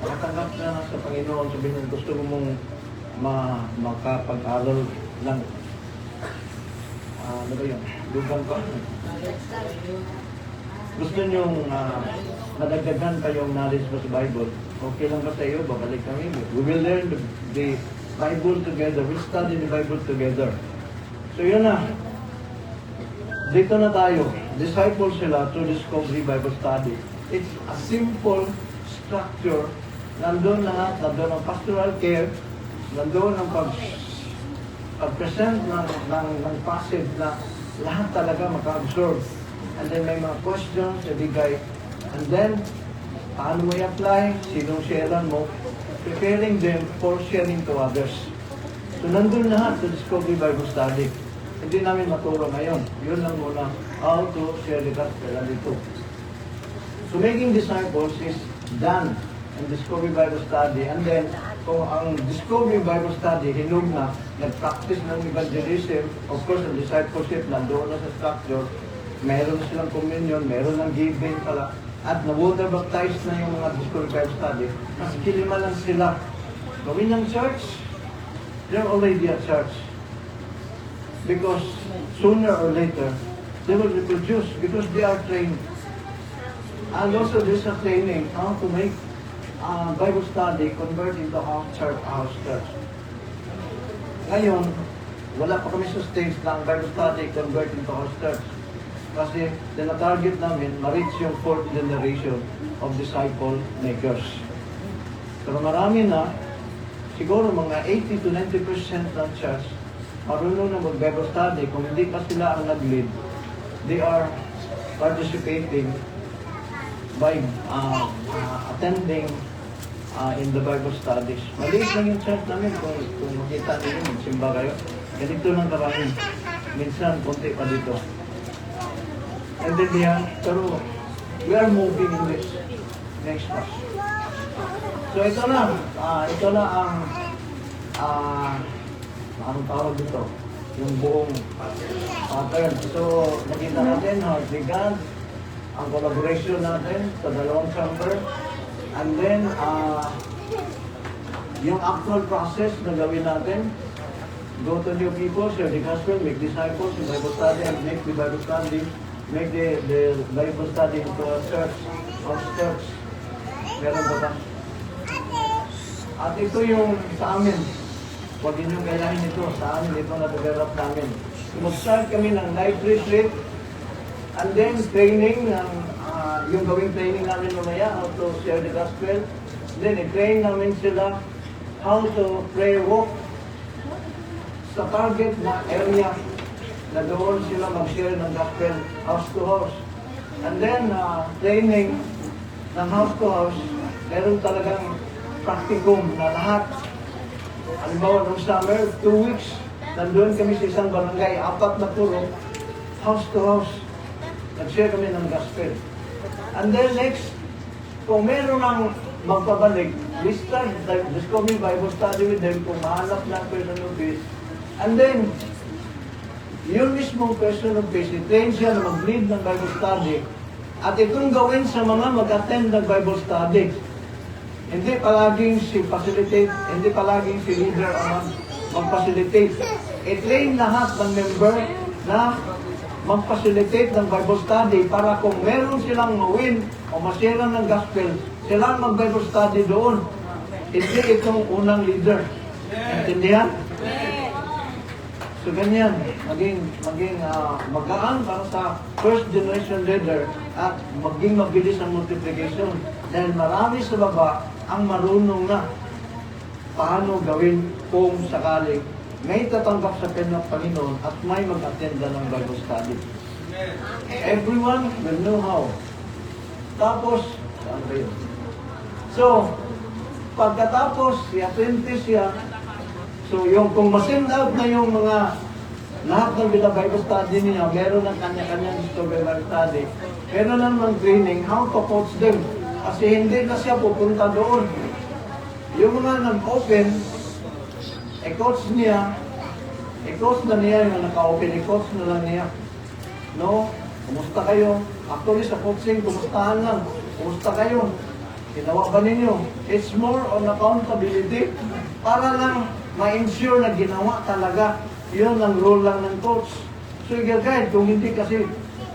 S5: makatanggap na sa Panginoon, sabihin natin, gusto mong makapag-aral ng, ano ba yun? Lugang ka? Gusto nyong madagdagan kayong knowledge sa Bible, okay lang ba sa iyo? Babalik kami. We will learn the Bible together. We'll study the Bible together. So yun na. Dito na tayo. Disciples sila to Discovery Bible Study. It's a simple structure. Nandun lahat, nandun ang pastoral care, nandun ang pag-present ng passage na lahat talaga maka-absorb. And then may mga questions, ibigay. And then, paano mo i-apply? Sinong sharean mo? Preparing them for sharing to others. So nandun lahat sa Discovery Bible Study. Hindi namin maturo ngayon. Yun lang muna, how to share the gospel dito. So making disciples is done in Discovery Bible Study. And then, kung ang Discovery Bible Study, hinug na, nag-practice ng evangelism, of course, ang discipleship, nandoon na sa structure, meron silang communion, meron ng giving pala, at na-water baptized na yung mga Discovery Bible Study, mas kilima lang sila. Gawin ng church, they're already at church. Because sooner or later, they will reproduce because they are trained. And also there's a training how to make Bible study convert into house church. Ngayon, wala pa kami sa stage ng Bible study convert into house church. Kasi tina-target namin ma-reach yung 4th generation of disciple makers. Pero marami na, siguro mga 80 to 90% ng church marunong na mag-Bible study. Kung hindi pa sila ang nag-lead, they are participating by attending in the Bible studies. Maliit lang yung church namin kung makita niyo, magsimba kayo. Ganito lang karami. Minsan, konti pa dito. And then pero we are moving in this next pass. So ito na ang tawag dito, yung buong pattern. So nakita natin how it began, ang collaboration natin sa dalawang chamber, and then yung actual process na gawin natin, go to new people, share the gospel, make disciples, in Bible study, and make the Bible study, make the Bible study into a church, house church. Meron ba ba? At ito yung sa amin, huwag ninyong kailangan ito, sa amin ito na-develop namin. Mag-start kami ng live retreat, and then training ng yung gawing training namin mamaya, how to share the gospel. Then i-train namin sila how to pray walk sa target na area na doon sila mag-share ng gospel house to house. And then training ng house to house, meron talagang practicum na lahat. Halimbawa, nung summer, 2 weeks, nandun kami sa isang barangay, 4 na puro, house to house. Nag-share kami ng gospel. And then next, kung meron ng magpabalik, we start the Discovery Bible Study with them kung mahanap ng person of peace. And then, yung mismong person of peace, i-train siya na mag-lead ng Bible Study. At itong gawin sa mga mag-attend ng Bible Study. Hindi palaging si facilitate, hindi palaging si leader ang mag-facilitate. I-train lahat ng member na mag-facilitate ng Bible study para kung meron silang mawin o masira ng gospel, sila ang mag-Bible study doon. Hindi itong unang leader. Intindihan? So ganyan, maging magaan para sa first generation leader at maging mabilis ang multiplication. Dahil marami sa baba ang marunong na paano gawin kung sakali may tatanggap sa Panginoon at may mag-attend ng Bible study. Everyone will know how. Tapos, saan ba yun? So, pagkatapos, i-apprentice siya. So, yung kung ma-send out na yung mga lahat ng Bible study niya, meron ng kanya-kanyang Bible study, meron ng training, how to coach them. Kasi hindi na siya pupunta doon. Yung mga nag-open, i-coach na niya yung naka-open, i-coach na lang niya. No? Kumusta kayo? Actually, sa coaching, kumustahan lang. Kumusta kayo? Ginawa ba ninyo? It's more on accountability para lang ma-ensure na ginawa talaga. Yun ang role lang ng coach. So, i-guide. Kung hindi kasi,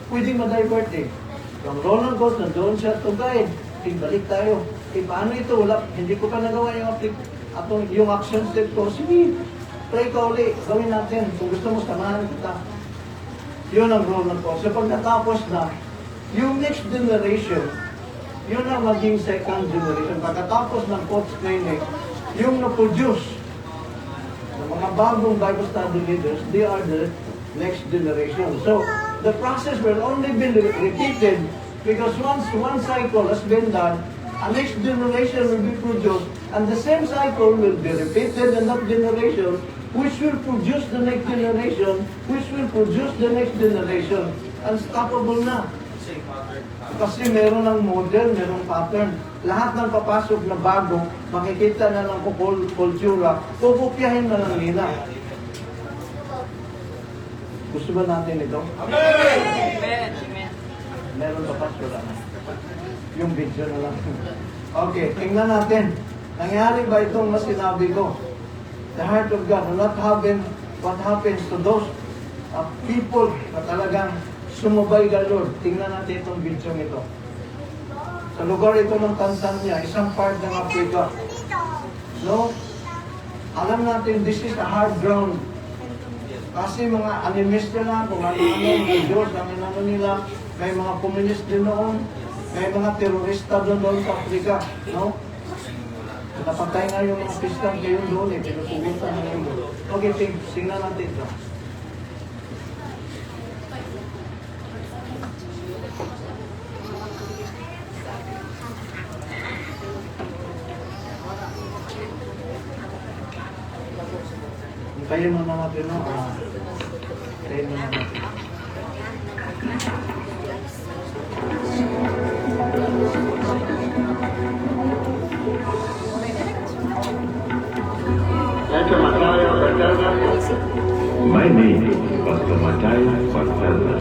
S5: pwedeng ma-divert eh. Yung role ng coach, nandoon siya to guide. Balik tayo. Paano ito? Wala, hindi ko pa nagawa yung action step ko. Sige, try ka uli. Gawin natin. Kung gusto mo, samahan kita. Yun ang role ng coach. So, pag natapos na, yung next generation, yun ang maging second generation. Pagkatapos ng coach training, yung na-produce ng mga bagong Bible study leaders, they are the next generation. So, the process will only be repeated because once one cycle has been done, a next generation will be produced, and the same cycle will be repeated in that generation, which will produce the next generation, which will produce the next generation. Unstoppable na. Kasi meron ng model, merong pattern. Lahat ng papasok na bago, makikita na ng kultura, pupupyahin na lang nila. Gusto ba natin ito? Amen! Meron pa pastor na. Yung video na lang. Okay, tingnan natin. Nangyari ba itong mas sinabi ko? The heart of God will not happen what happens to those people na talagang sumubay ka, Lord. Tingnan natin itong video ito. Sa lugar ito ng Tanzania, isang part ng Africa. No? Alam natin, this is a hard ground. Kasi mga animist nila, kung ano-ano, mga Diyos, ang inano nila, may mga communist din noon, may mga terorista doon sa Africa. No? Napatay nga yung mga Christian kayo doon eh, pinusugutan na yun. Okay, tingnan natin ito. Tayo muna natin, no? Tayo muna natin.
S6: My name is Pastor Matthias Pastorza.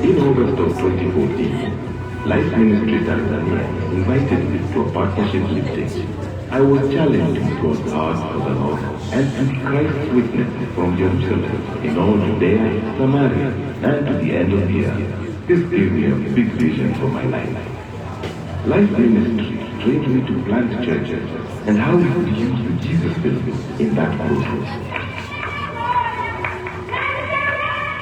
S6: In August of 2014, Life Ministry Tanzania invited me to a partnership meeting. I was challenged with God's heart for the Lord and to be Christ's witness from Jerusalem in all Judea, Samaria, and to the end of the earth. This gave me a big vision for my life. Life Ministry trained me to plant churches and how we could use the Jesus film in that process.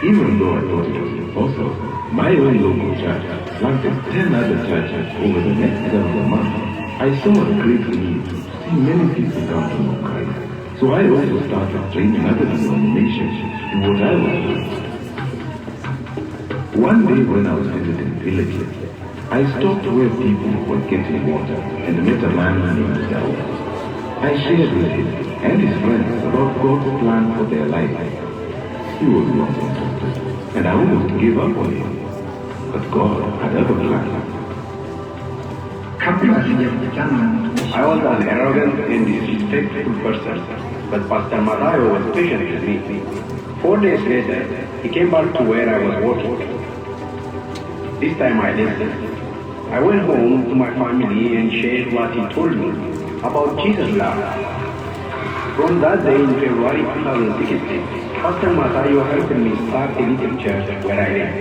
S6: Even though I thought it was impossible, my own local church planted 10 other churches over the next several months. I saw a great need to see many people come to know Christ. So I also started training other denominations to do what I was doing. One day when I was visiting villages, I stopped where people were getting water and met a man named Daud. I shared with him and his friends about God's plan for their life. He was not interested, and I almost gave up on him. But God had other plans. I was an arrogant and disrespectful person, but Pastor Matayo was patient with me. 4 days later, he came back to where I was working. This time I listened.
S7: I went home to my family and shared what he told me about Jesus' love. From that day in February 2016, Pastor Matayo helped me start a little church where I live.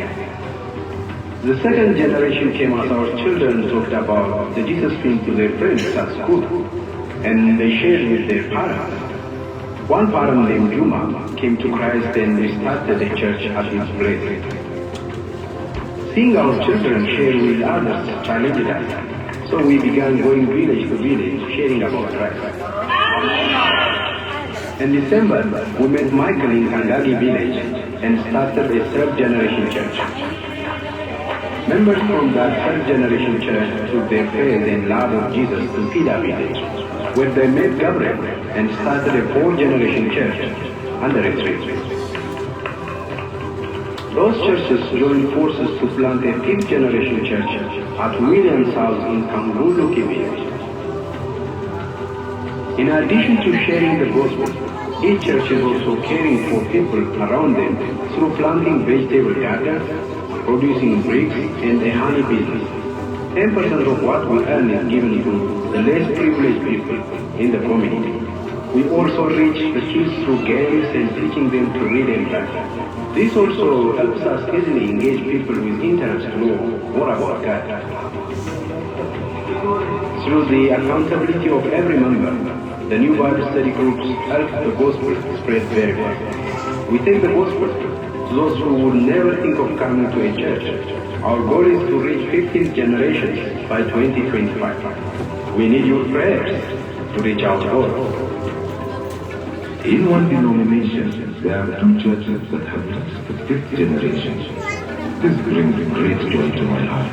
S7: The second generation came as our children talked about the Jesus film to their friends at school, and they shared with their parents. One parent named Juma came to Christ and we started a church at his place. Seeing our children share with others challenged us, so we began going village to village sharing about Christ. In December, we met Michael in Kangagi village and started a third-generation church. Members from that third-generation church took their faith and love of Jesus to Pida village, where they met Gabriel and started a fourth-generation church under a tree. Those churches joined forces to plant a fifth-generation church at Williams House in Kanguluki village. In addition to sharing the gospel, each church is also caring for people around them through planting vegetable gardens, producing bricks, and a honey business. 10% of what we earn is given to the less privileged people in the community. We also reach the kids through games and teaching them to read and write. This also helps us easily engage people with interest to know more about God. Through the accountability of every member, the new Bible study groups help the gospel spread very fast. We take the gospel to those who would never think of coming to a church. Our goal is to reach 15th generation by 2025. We need your prayers to reach our goal.
S6: In one denomination, there are two churches that have reached the fifth generation. This brings great joy to my heart.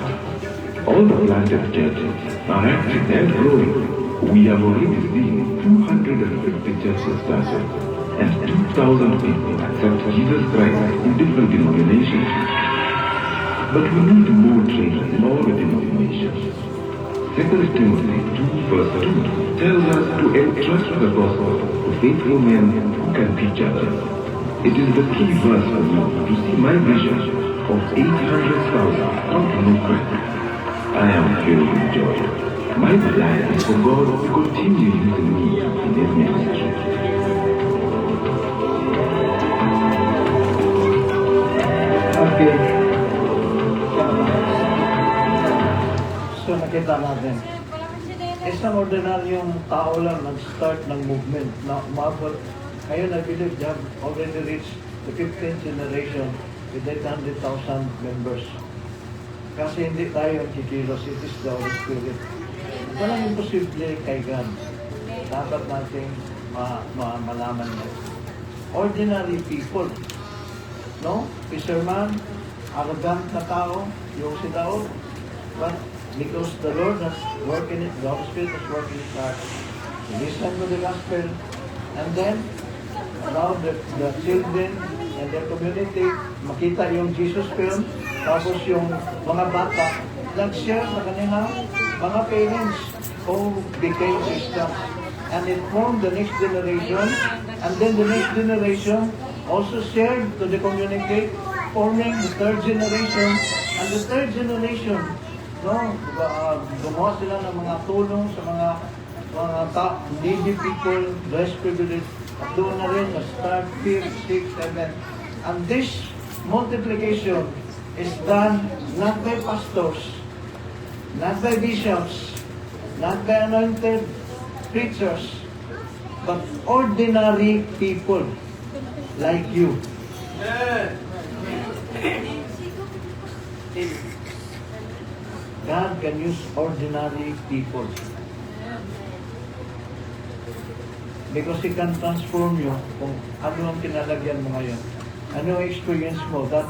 S6: All the planted churches are active and growing. We have already seen 250 churches started, and 2,000 people accept Jesus Christ in different denominations. But we need more training in all the denominations. 2 Timothy 2 verse 2 tells us to entrust the gospel to faithful men who can teach others. It is the key verse for me to see my vision of 800,000 come to know Christ. I am filled with joy. My desire is for God to continue using me in His ministry.
S5: Okay. So nakita natin, isang ordinaryong tao lang nag-start ng movement na umabot. Ngayon, I believe they have already reached the 15th generation with 800,000 members. Kasi hindi tayo ang kikilos, it is the Holy Spirit. Walang imposible kay God. Dapat natin malaman na. Ordinary people, no? Fisherman, arrogant na tao, yung si Daud. But because the Lord has worked in it, the Holy Spirit has worked in his heart. Listen to the gospel, and then now the children and their community makita yung Jesus film, tapos yung mga bata nag-share sa kanila mga parents who became Christians, and it formed the next generation, and then the next generation also shared to the community, forming the third generation, and the third generation, no, gumawa sila ng mga tulong sa mga needy people, less privileged, at doon na rin na-start 5, 6, 7, and this multiplication is done not by pastors, not by bishops, not by anointed preachers, but ordinary people like you. God can use ordinary people because He can transform you kung ano ang kinalagyan mo ngayon. Ano ang experience mo that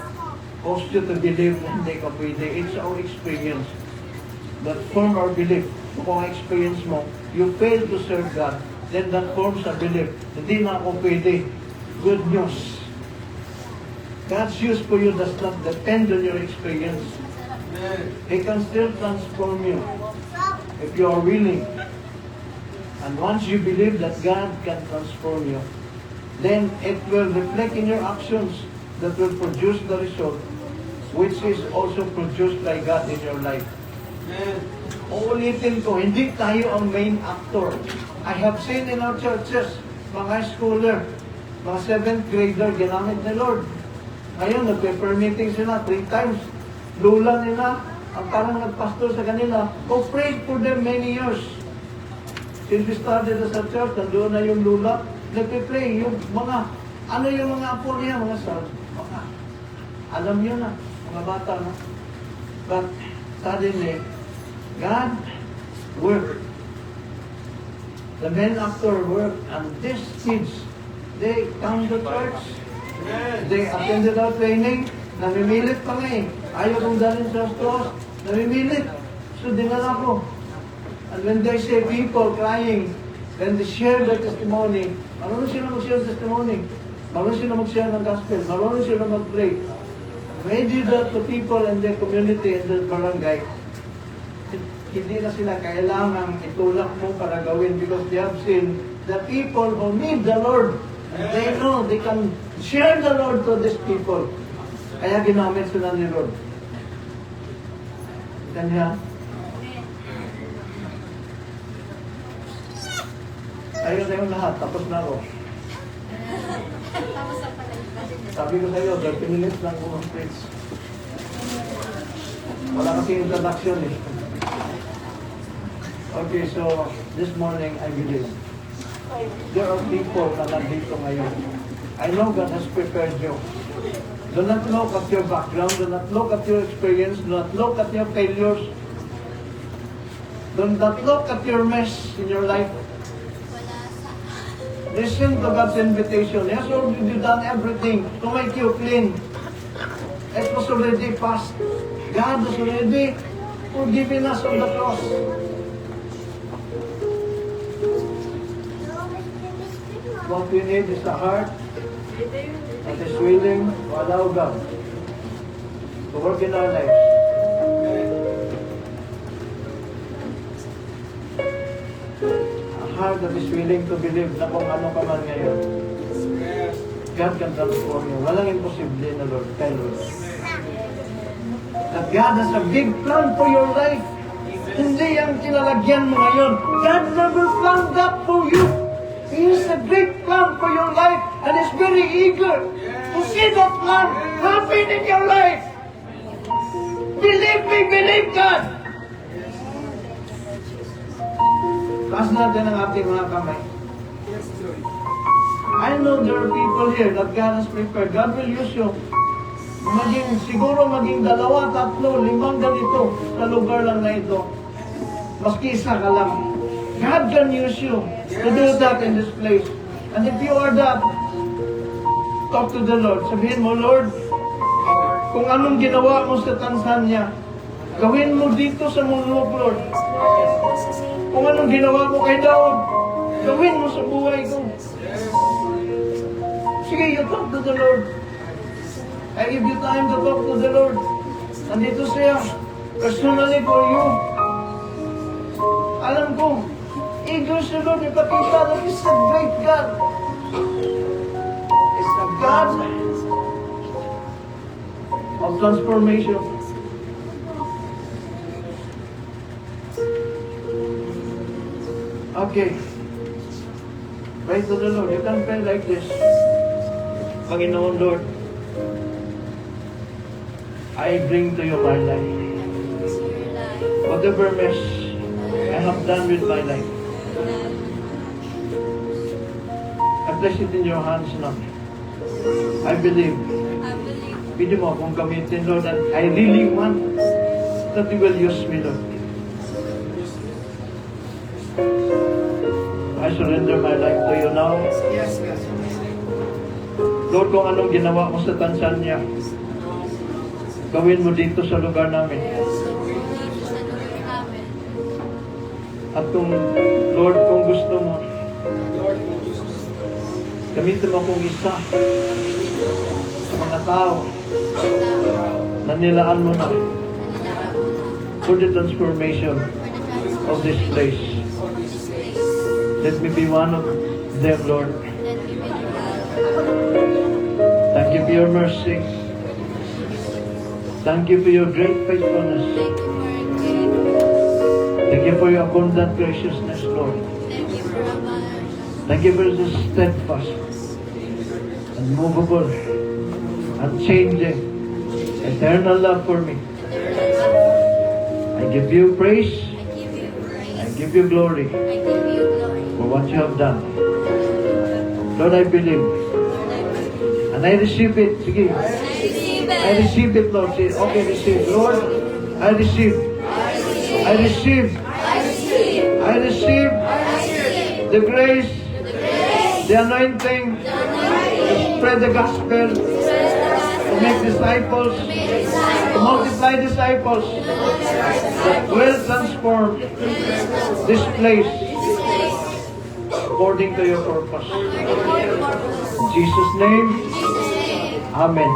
S5: caused you to believe na hindi ka pwede. It's our experience that form our belief. Kung ang experience mo, you fail to serve God, then that forms a belief. Hindi na ako pwede. Good news. God's use for you does not depend on your experience. He can still transform you if you are willing. And once you believe that God can transform you, then it will reflect in your actions that will produce the result, which is also produced by God in your life. Uulitin ko, hindi tayo ang main actor. I have seen in our churches, mga high schooler, mga 7th grader, ginamit ni Lord. Ngayon, nagpe-permitting sila 3 times. Lula nila, ang parang nagpastor sa kanila, oh, prayed for them many years. Since we started as a church, nandoon na yung lula, nagpe-pray, yung mga, ano yung mga apo niya, mga sons, mga, alam niyo na, mga bata na. But, suddenly, God worked. The men after work, and these kids, they come to church, they attended our training, namimilit pa nga eh. Ayaw kong dalhin sa stores, namimilit. So, dinala ko. And when they say people crying, then they share their testimony. Marunong sila mag-share testimony. Marunong sila mag-share ng gospel. Marunong sila mag-pray. When they do that to people in their community, in their barangay, hindi na sila kailangang itulak mo para gawin because they have seen the people who need the Lord. And they know they can share the Lord to these people. Kaya ginamit sila ni Lord. Kanya, ayun tayong lahat, tapos na ako. Sabi ko sa iyo, 30 minutes lang kung preach. Wala kasi introduction eh. Okay, so this morning I believe there are people na nandito ngayon. I know God has prepared you. Do not look at your background, do not look at your experience, do not look at your failures. Do not look at your mess in your life. Listen to God's invitation. He has already done everything to make you clean. It was already past. God has already forgiven us on the cross. What we need is a heart that is willing to allow God to work in our lives. A heart that is willing to believe na kung ano ka man ngayon, God can transform you. Walang imposible na Lord. Tell Lord. That God has a big plan for your life. Hindi ang kinalagyan mo ngayon. God never planned that for you. He has a great plan for your life and is very eager to see that plan happen in your life. Believe me, believe God. Taas natin ang ating mga kamay. I know there are people here that God has prepared. God will use you. Siguro maging 2, 3, 5 ganito sa lugar lang na ito. Maski isa ka lang. God can use you to do that in this place. And if you are that, talk to the Lord. Sabihin mo, Lord, kung anong ginawa mo sa Tanzania, gawin mo dito sa mundo, Lord. Kung anong ginawa mo kay Daud, gawin mo sa buhay ko. Sige, you talk to the Lord. I give you time to talk to the Lord. Nandito siya, personally for you. Alam ko, eager siya Lord, ipakita that He's a great God. He's a God of transformation. Okay. Pray to the Lord. You can pray like this. Panginoon Lord, I bring to you my life. Whatever mess I have done with my life, I place it in your hands now. I believe. Pwede mo akong gamitin, Lord, and I really want that you will use me, Lord. I surrender my life to you now.
S1: Yes, yes.
S5: Lord, kung anong ginawa mo sa Tanzania, gawin mo dito sa lugar namin. At kung, Lord, kung gusto mo, gamitin mo akong isa sa mga tao na nilaan mo na for the transformation of this place. Let me be one of them, Lord. Thank you for your mercy. Thank you for your great faithfulness. Thank you for your abundant graciousness, Lord. Thank you for the steadfast, unmovable, unchanging, eternal love for me. I give you praise. I give you glory for what you have done. Lord, I believe. And I receive it. Sige. I receive it, Lord. Say, okay, receive. Lord, I receive. I receive. I receive the grace, the anointing to spread the gospel, to make disciples, to multiply disciples that will transform this place according to your purpose. In Jesus' name, Amen.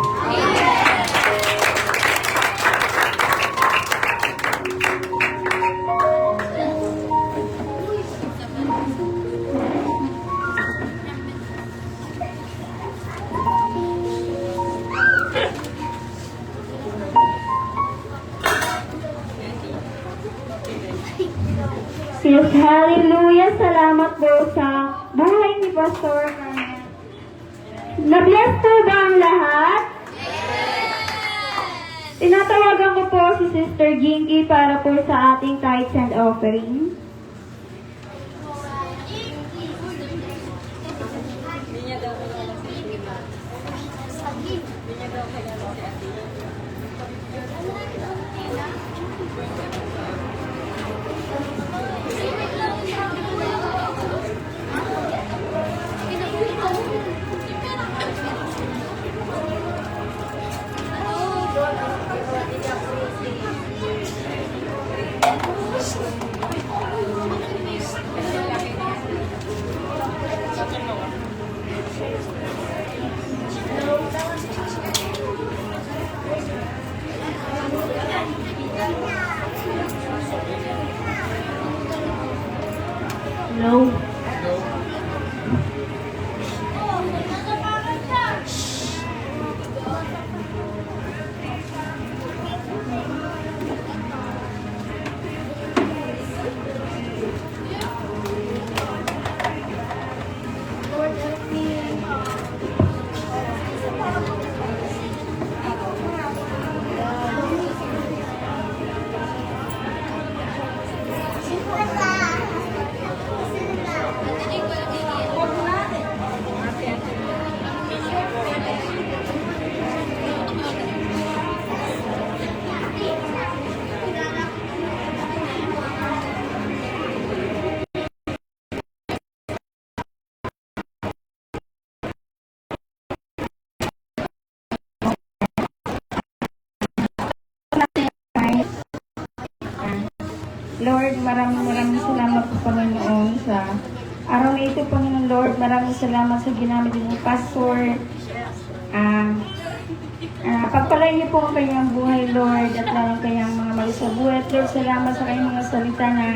S3: Yes, hallelujah. Salamat po sa buhay ni Pastor Carmen. Na-bless po ba ang lahat? Tinatawagan ko po si Sister Ginky para po sa ating tithes and offering. No. Lord, maraming salamat po, Panginoon, sa araw na ito, Panginoon Lord. Maraming salamat sa ginamit ng Pastor. Pagpalain niyo po ang kanyang buhay, Lord, at lang kanyang mga mali sa buhay. At Lord, salamat sa kanyang mga salita na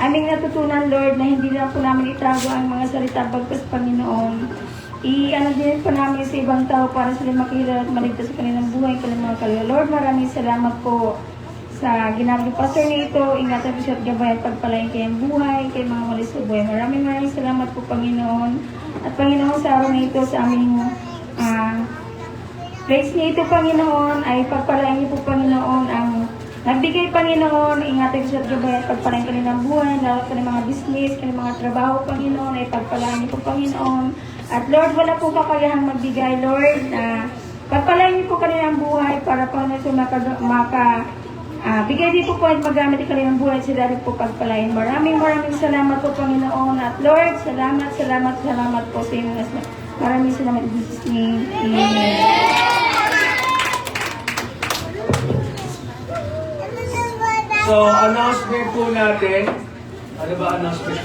S3: aming natutunan, Lord, na hindi lang po namin itago ang mga salita bagkas, Panginoon. I-ano din po namin sa ibang tao para sila makilala at maligtas sa kanilang buhay, kanilang mga kaluluwa. Lord, maraming salamat po sa ginamit ng pastor na ito. Ingatan po siya at gabay at pagpalain kayang buhay, kay mga mali sa buhay. Maraming salamat po, Panginoon. At Panginoon, sa araw na ito, sa aming place na ito, Panginoon, ay pagpalain niyo po, Panginoon, ang nagbigay, Panginoon. Ingatan po siya at gabay at pagpalain kanilang buhay, lalo pa ng mga business, kanilang mga trabaho, Panginoon, ay pagpalain niyo po, Panginoon. At Lord, wala po kakayahang magbigay, Lord, pagpalain niyo po kanilang buhay para po na siya bigay din po at magamit ang kanilang buhay sila rin po pagpalain. Maraming salamat po, Panginoon. At Lord, salamat po sa inyo. Maraming salamat in Jesus' name. Amen.
S4: So, announcement po natin. Ano ba announcement?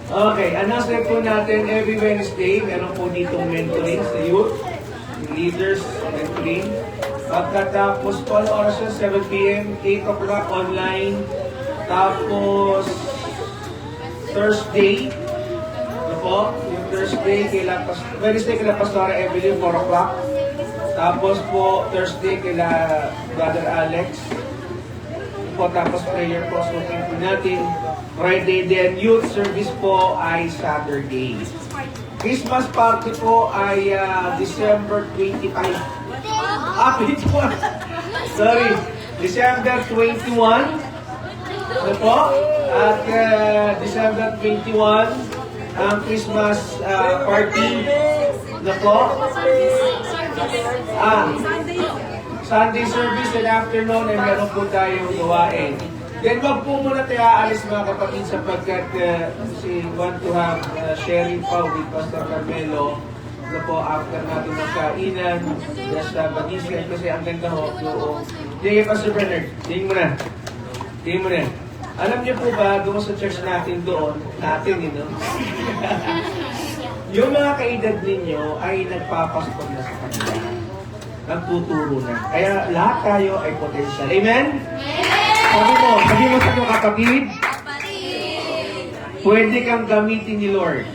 S4: Okay, announcement po natin every Wednesday. Meron po ditong mentoring sa youth, leaders, mentoring. Pagkatapos po ang oras yun, 7 p.m., 8 o'clock online. Tapos, Thursday, ano po? Yung Thursday, Wednesday kila Pastora Evelyn, 4 o'clock. Tapos po, Thursday kila Brother Alex, po, tapos prayer po, suking po natin. Friday, then youth service po ay Saturday. Christmas party po ay December 25. 21. Sorry, December 21. Ano po? At December 21, ang Christmas party. Ano po? Sunday service and afternoon ay meron po tayong gawain. Then wag po muna tayo aalis mga kapatid sapagkat we want to have sharing pa with Pastor Carmelo na po after natin magkainan just mag-isip kasi ang ganda ho doon. Sige Pastor Bernard, tingin mo na. Tingin mo na. Alam niyo po ba doon sa church natin doon, yung mga kaedad ninyo ay nagpapaspon na sa kanila. Nagtuturo na. Kaya lahat tayo ay potential. Amen? Sabi mo sa iyong kapatid, pwede kang gamitin ni Lord.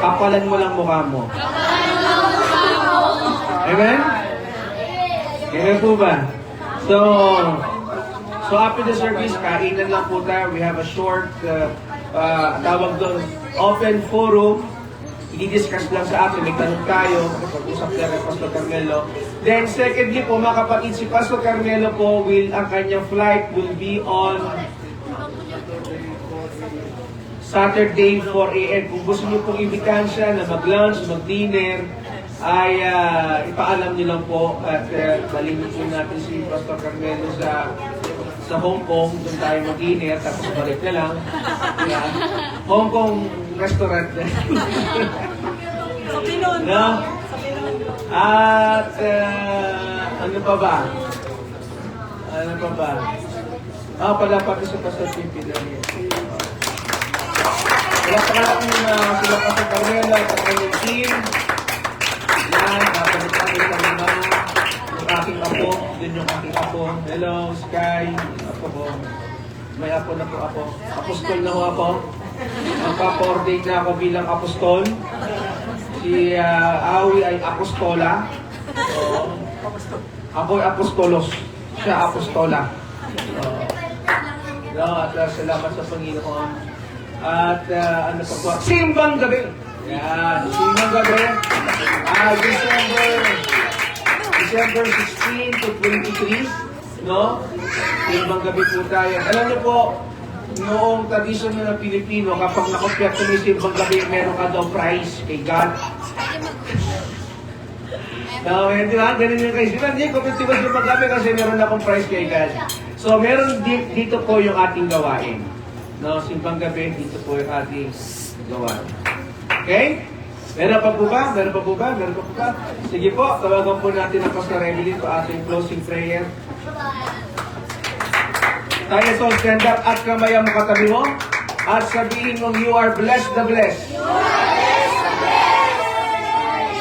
S4: Kapalan mo lang mukha mo. Amen? Amen po ba? So after the service, kainan lang po tayo. We have a short, tawag doon, open forum. I-discuss lang sa atin, may tanong tayo, pag-usap tayo kay Pastor Carmelo. Then secondly po mga kapatid, si Pastor Carmelo po, ang kanyang flight will be on Saturday 4 a.m. Kung gusto niyo pong imbitahan siya na mag-lunch, mag-dinner, ay ipaalam niyo lang po at malimit po natin si Pastor Carmelo sa Hong Kong, doon tayo mag-dinner, tapos balik na lang. Yeah. Hong Kong restaurant. No? At ano pa ba? Pala pati sa Pastor Pimpin. Wala pa lang sila Pastor Carmelo at ang kanyang team. Yan, kapag kami yung aking apo. Doon yung aking apo. Hello, Sky. Apo ko. May apo na po ako. Apostol na ho ako. Magpapa-ordain na ako bilang apostol. Si Awi ay apostola. So, ako ay apostolos. Siya apostola. At salamat sa Panginoon. At ano pa po? Simbang gabi! Yan, simbang gabi. December 16 to 23. No? Simbang gabi po tayo. Alam niyo po, noong tradisyon ng Pilipino, kapag nakompleto mo yung simbang gabi, meron ka daw prize kay God. No, di ba? Ganun yung kayo. Hindi, kompleto mo simbang gabi kasi meron akong prize kay God. So, meron dito po yung ating gawain. No, simbang gabi, dito po yung ating gawain. Okay? Meron pa po ba? Sige po, tawagan po natin ang Pastor Evelyn para ating closing prayer. Tayo so stand up at kamay ang makatabi mo at sabihin mo, you are blessed the blessed.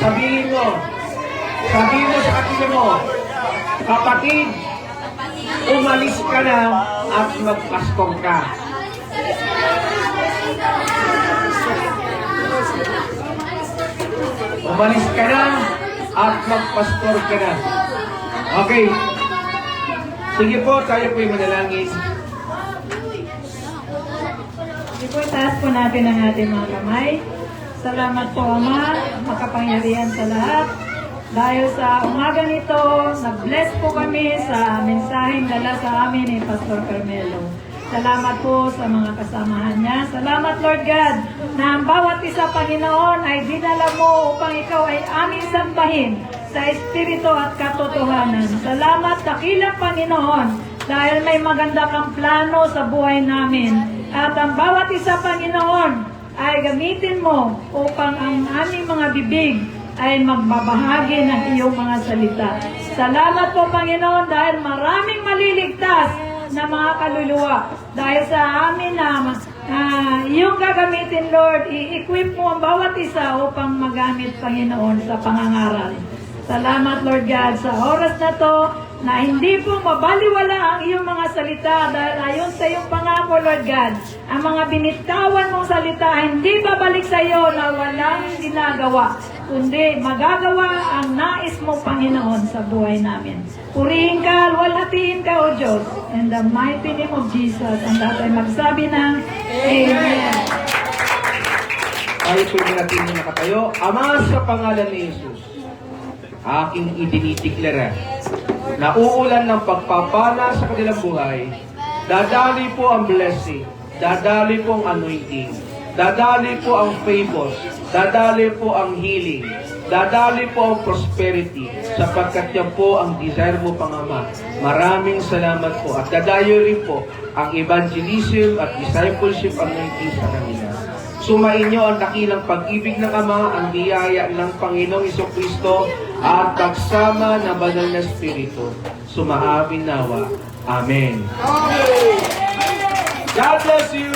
S4: Sabihin mo sa kapatid mo, kapatid, umalis ka na at magpaskong ka. Umalis ka na at magpastor ka na. Okay. Sige po, tayo po'y manalangin.
S2: Sige po, taas po natin ang ating mga kamay. Salamat po, Ama, makapangyarihan sa lahat. Dahil sa umaga nito, nag-bless po kami sa mensaheng dala sa amin ni Pastor Carmelo. Salamat po sa mga kasamahan niya. Salamat, Lord God, na ang bawat isa, Panginoon, ay dinala mo upang ikaw ay aming sambahin sa Espiritu at katotohanan. Salamat, dakilang Panginoon, dahil may maganda kang plano sa buhay namin. At ang bawat isa, Panginoon, ay gamitin mo upang ang aming mga bibig ay magbabahagi ng iyong mga salita. Salamat po, Panginoon, dahil maraming maliligtas na mga kaluluwa. Dahil sa amin na iyong gagamitin, Lord, i-equip mo ang bawat isa upang magamit, Panginoon, sa pangangaral. Salamat, Lord God, sa oras na to. na hindi po mabaliwala ang iyong mga salita dahil ayon sa iyong pangako, Lord God, ang mga binitawan mong salita hindi babalik sa iyo na walang ginagawa, kundi magagawa ang nais mo, Panginoon, sa buhay namin. Purihin ka, luwalhatiin ka, O Diyos, in the mighty name of Jesus. Ang lahat ay magsabi ng Amen.
S4: Tayo po natin na nakatayo. Ama, sa pangalan ni Jesus, aking idinideklara na uulan ng pagpapala sa kanilang buhay. Dadali po ang blessing, dadali po ang anointing, dadali po ang favors, dadali po ang healing, dadali po ang prosperity, sapagkat yan po ang desire mo, Pangama. Maraming salamat po. At dadayo rin po ang evangelism at discipleship anointing sa kanila. Sumainyo ang dakilang pag-ibig ng Ama, ang biyaya ng Panginoong Jesucristo, at pagsama ng banal na Espiritu. Sumaamin nawa. Amen. God bless you!